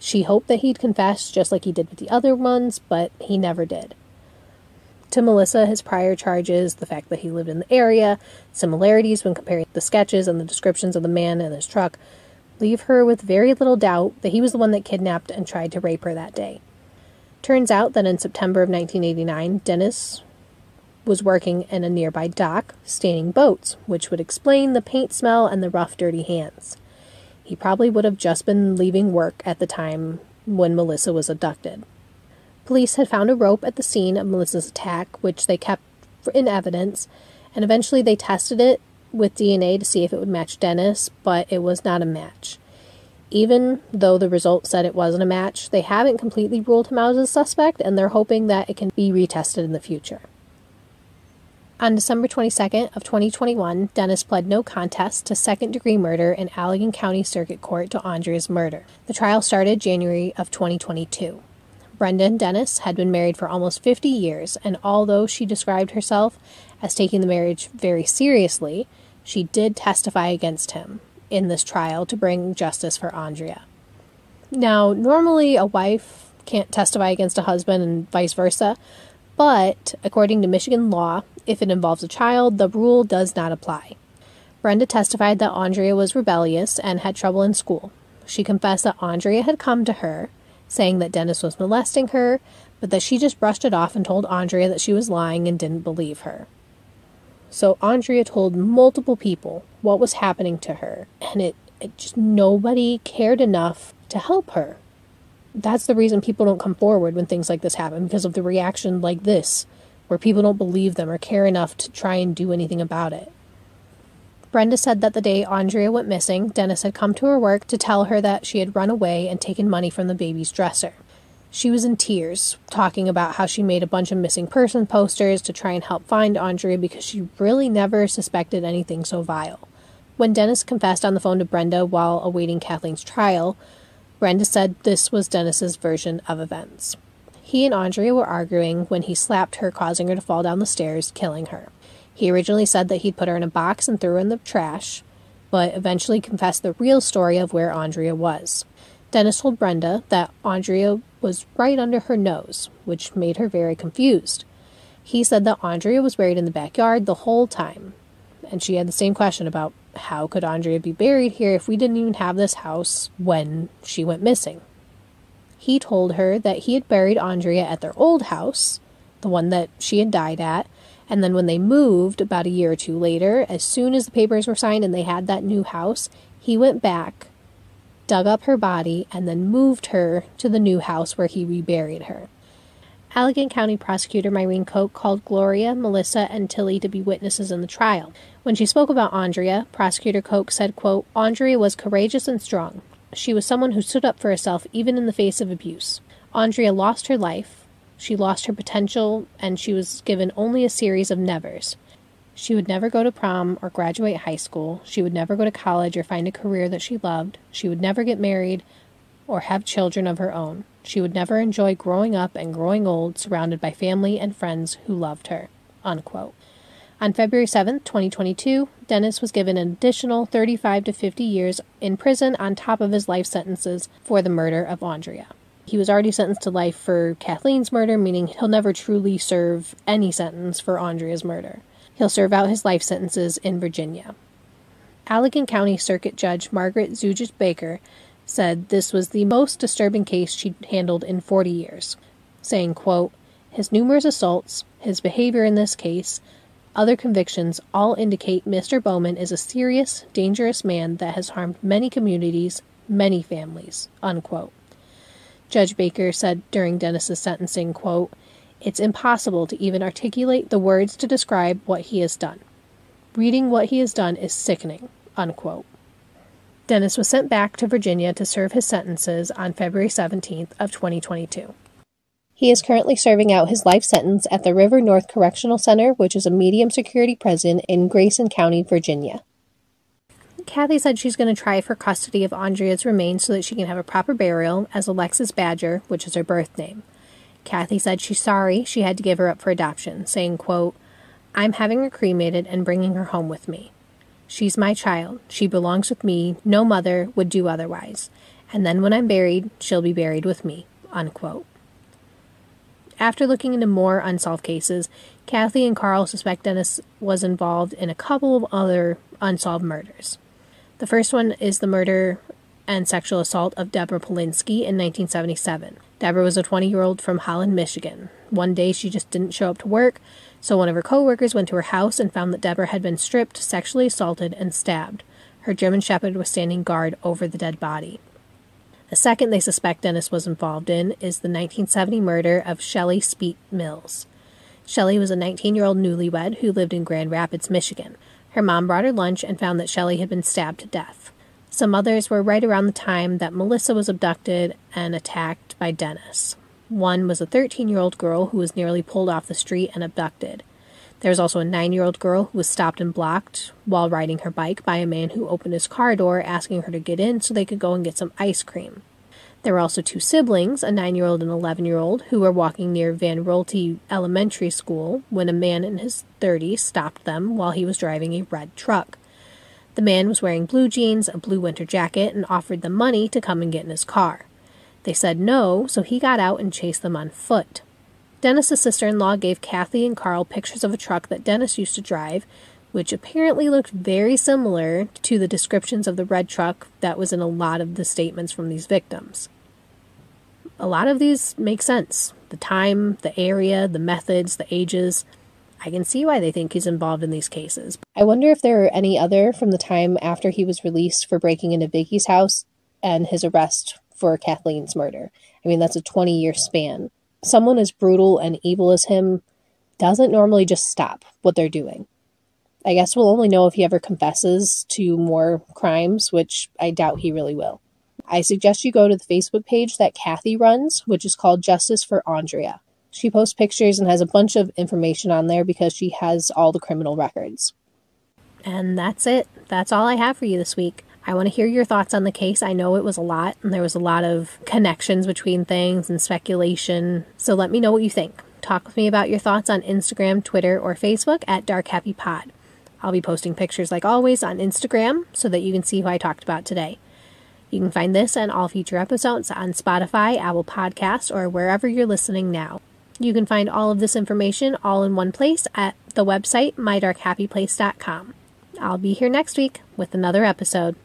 She hoped that he'd confess just like he did with the other ones, but he never did. To Melissa, his prior charges, the fact that he lived in the area, similarities when comparing the sketches and the descriptions of the man and his truck, leave her with very little doubt that he was the one that kidnapped and tried to rape her that day. Turns out that in September of 1989, Dennis was working in a nearby dock, staining boats, which would explain the paint smell and the rough, dirty hands. He probably would have just been leaving work at the time when Melissa was abducted. Police had found a rope at the scene of Melissa's attack, which they kept in evidence, and eventually they tested it with DNA to see if it would match Dennis, but it was not a match. Even though the results said it wasn't a match, they haven't completely ruled him out as a suspect, and they're hoping that it can be retested in the future. On December 22nd of 2021, Dennis pled no contest to second-degree murder in Allegan County Circuit Court to Andrea's murder. The trial started January of 2022. Brenda and Dennis had been married for almost 50 years, and although she described herself as taking the marriage very seriously, she did testify against him in this trial to bring justice for Andrea. Now, normally a wife can't testify against a husband and vice versa, but according to Michigan law, if it involves a child, the rule does not apply. Brenda testified that Andrea was rebellious and had trouble in school. She confessed that Andrea had come to her, saying that Dennis was molesting her, but that she just brushed it off and told Andrea that she was lying and didn't believe her. So Andrea told multiple people what was happening to her, and it just nobody cared enough to help her. That's the reason people don't come forward when things like this happen, because of the reaction like this, where people don't believe them or care enough to try and do anything about it. Brenda said that the day Andrea went missing, Dennis had come to her work to tell her that she had run away and taken money from the baby's dresser. She was in tears, talking about how she made a bunch of missing person posters to try and help find Andrea because she really never suspected anything so vile. When Dennis confessed on the phone to Brenda while awaiting Kathleen's trial, Brenda said this was Dennis's version of events. He and Andrea were arguing when he slapped her, causing her to fall down the stairs, killing her. He originally said that he'd put her in a box and threw her in the trash, but eventually confessed the real story of where Andrea was. Dennis told Brenda that Andrea was right under her nose, which made her very confused. He said that Andrea was buried in the backyard the whole time, and she had the same question about how could Andrea be buried here if we didn't even have this house when she went missing. He told her that he had buried Andrea at their old house, the one that she had died at, and then when they moved about a year or two later, as soon as the papers were signed and they had that new house, he went back, dug up her body, and then moved her to the new house where he reburied her. Allegan County Prosecutor Myrene Koch called Gloria, Melissa, and Tilly to be witnesses in the trial. When she spoke about Andrea, Prosecutor Koch said, quote, "Andrea was courageous and strong. She was someone who stood up for herself even in the face of abuse. Andrea lost her life. She lost her potential, and she was given only a series of nevers. She would never go to prom or graduate high school. She would never go to college or find a career that she loved. She would never get married or have children of her own. She would never enjoy growing up and growing old, surrounded by family and friends who loved her." Unquote. On February 7, 2022, Dennis was given an additional 35 to 50 years in prison on top of his life sentences for the murder of Andrea. He was already sentenced to life for Kathleen's murder, meaning he'll never truly serve any sentence for Andrea's murder. He'll serve out his life sentences in Virginia. Allegan County Circuit Judge Margaret Zugich Baker said this was the most disturbing case she'd handled in 40 years, saying, quote, "His numerous assaults, his behavior in this case, other convictions all indicate Mr. Bowman is a serious, dangerous man that has harmed many communities, many families," unquote. Judge Baker said during Dennis's sentencing, quote, "It's impossible to even articulate the words to describe what he has done. Reading what he has done is sickening," unquote. Dennis was sent back to Virginia to serve his sentences on February 17th of 2022. He is currently serving out his life sentence at the River North Correctional Center, which is a medium-security prison in Grayson County, Virginia. Kathy said she's going to try for custody of Andrea's remains so that she can have a proper burial as Alexis Badger, which is her birth name. Kathy said she's sorry she had to give her up for adoption, saying, quote, "I'm having her cremated and bringing her home with me. She's my child. She belongs with me. No mother would do otherwise. And then when I'm buried, she'll be buried with me," unquote. After looking into more unsolved cases, Kathy and Carl suspect Dennis was involved in a couple of other unsolved murders. The first one is the murder and sexual assault of Deborah Polinsky in 1977. Deborah was a 20-year-old from Holland, Michigan. One day she just didn't show up to work, so one of her co-workers went to her house and found that Deborah had been stripped, sexually assaulted, and stabbed. Her German Shepherd was standing guard over the dead body. The second they suspect Dennis was involved in is the 1970 murder of Shelley Speet Mills. Shelley was a 19-year-old newlywed who lived in Grand Rapids, Michigan. Her mom brought her lunch and found that Shelley had been stabbed to death. Some others were right around the time that Melissa was abducted and attacked by Dennis. One was a 13-year-old girl who was nearly pulled off the street and abducted. There was also a 9-year-old girl who was stopped and blocked while riding her bike by a man who opened his car door asking her to get in so they could go and get some ice cream. There were also 2 siblings, a 9-year-old and 11-year-old, who were walking near Van Rolte Elementary School when a man in his 30s stopped them while he was driving a red truck. The man was wearing blue jeans, a blue winter jacket, and offered them money to come and get in his car. They said no, so he got out and chased them on foot. Dennis's sister-in-law gave Kathy and Carl pictures of a truck that Dennis used to drive, which apparently looked very similar to the descriptions of the red truck that was in a lot of the statements from these victims. A lot of these make sense. The time, the area, the methods, the ages. I can see why they think he's involved in these cases. I wonder if there are any other from the time after he was released for breaking into Vicky's house and his arrest for Kathleen's murder. I mean, that's a 20-year span. Someone as brutal and evil as him doesn't normally just stop what they're doing. I guess we'll only know if he ever confesses to more crimes, which I doubt he really will. I suggest you go to the Facebook page that Kathy runs, which is called Justice for Andrea. She posts pictures and has a bunch of information on there because she has all the criminal records. And that's it. That's all I have for you this week. I want to hear your thoughts on the case. I know it was a lot, and there was a lot of connections between things and speculation. So let me know what you think. Talk with me about your thoughts on Instagram, Twitter, or Facebook at DarkHappyPod. I'll be posting pictures like always on Instagram so that you can see who I talked about today. You can find this and all future episodes on Spotify, Apple Podcasts, or wherever you're listening now. You can find all of this information all in one place at the website mydarkhappyplace.com. I'll be here next week with another episode.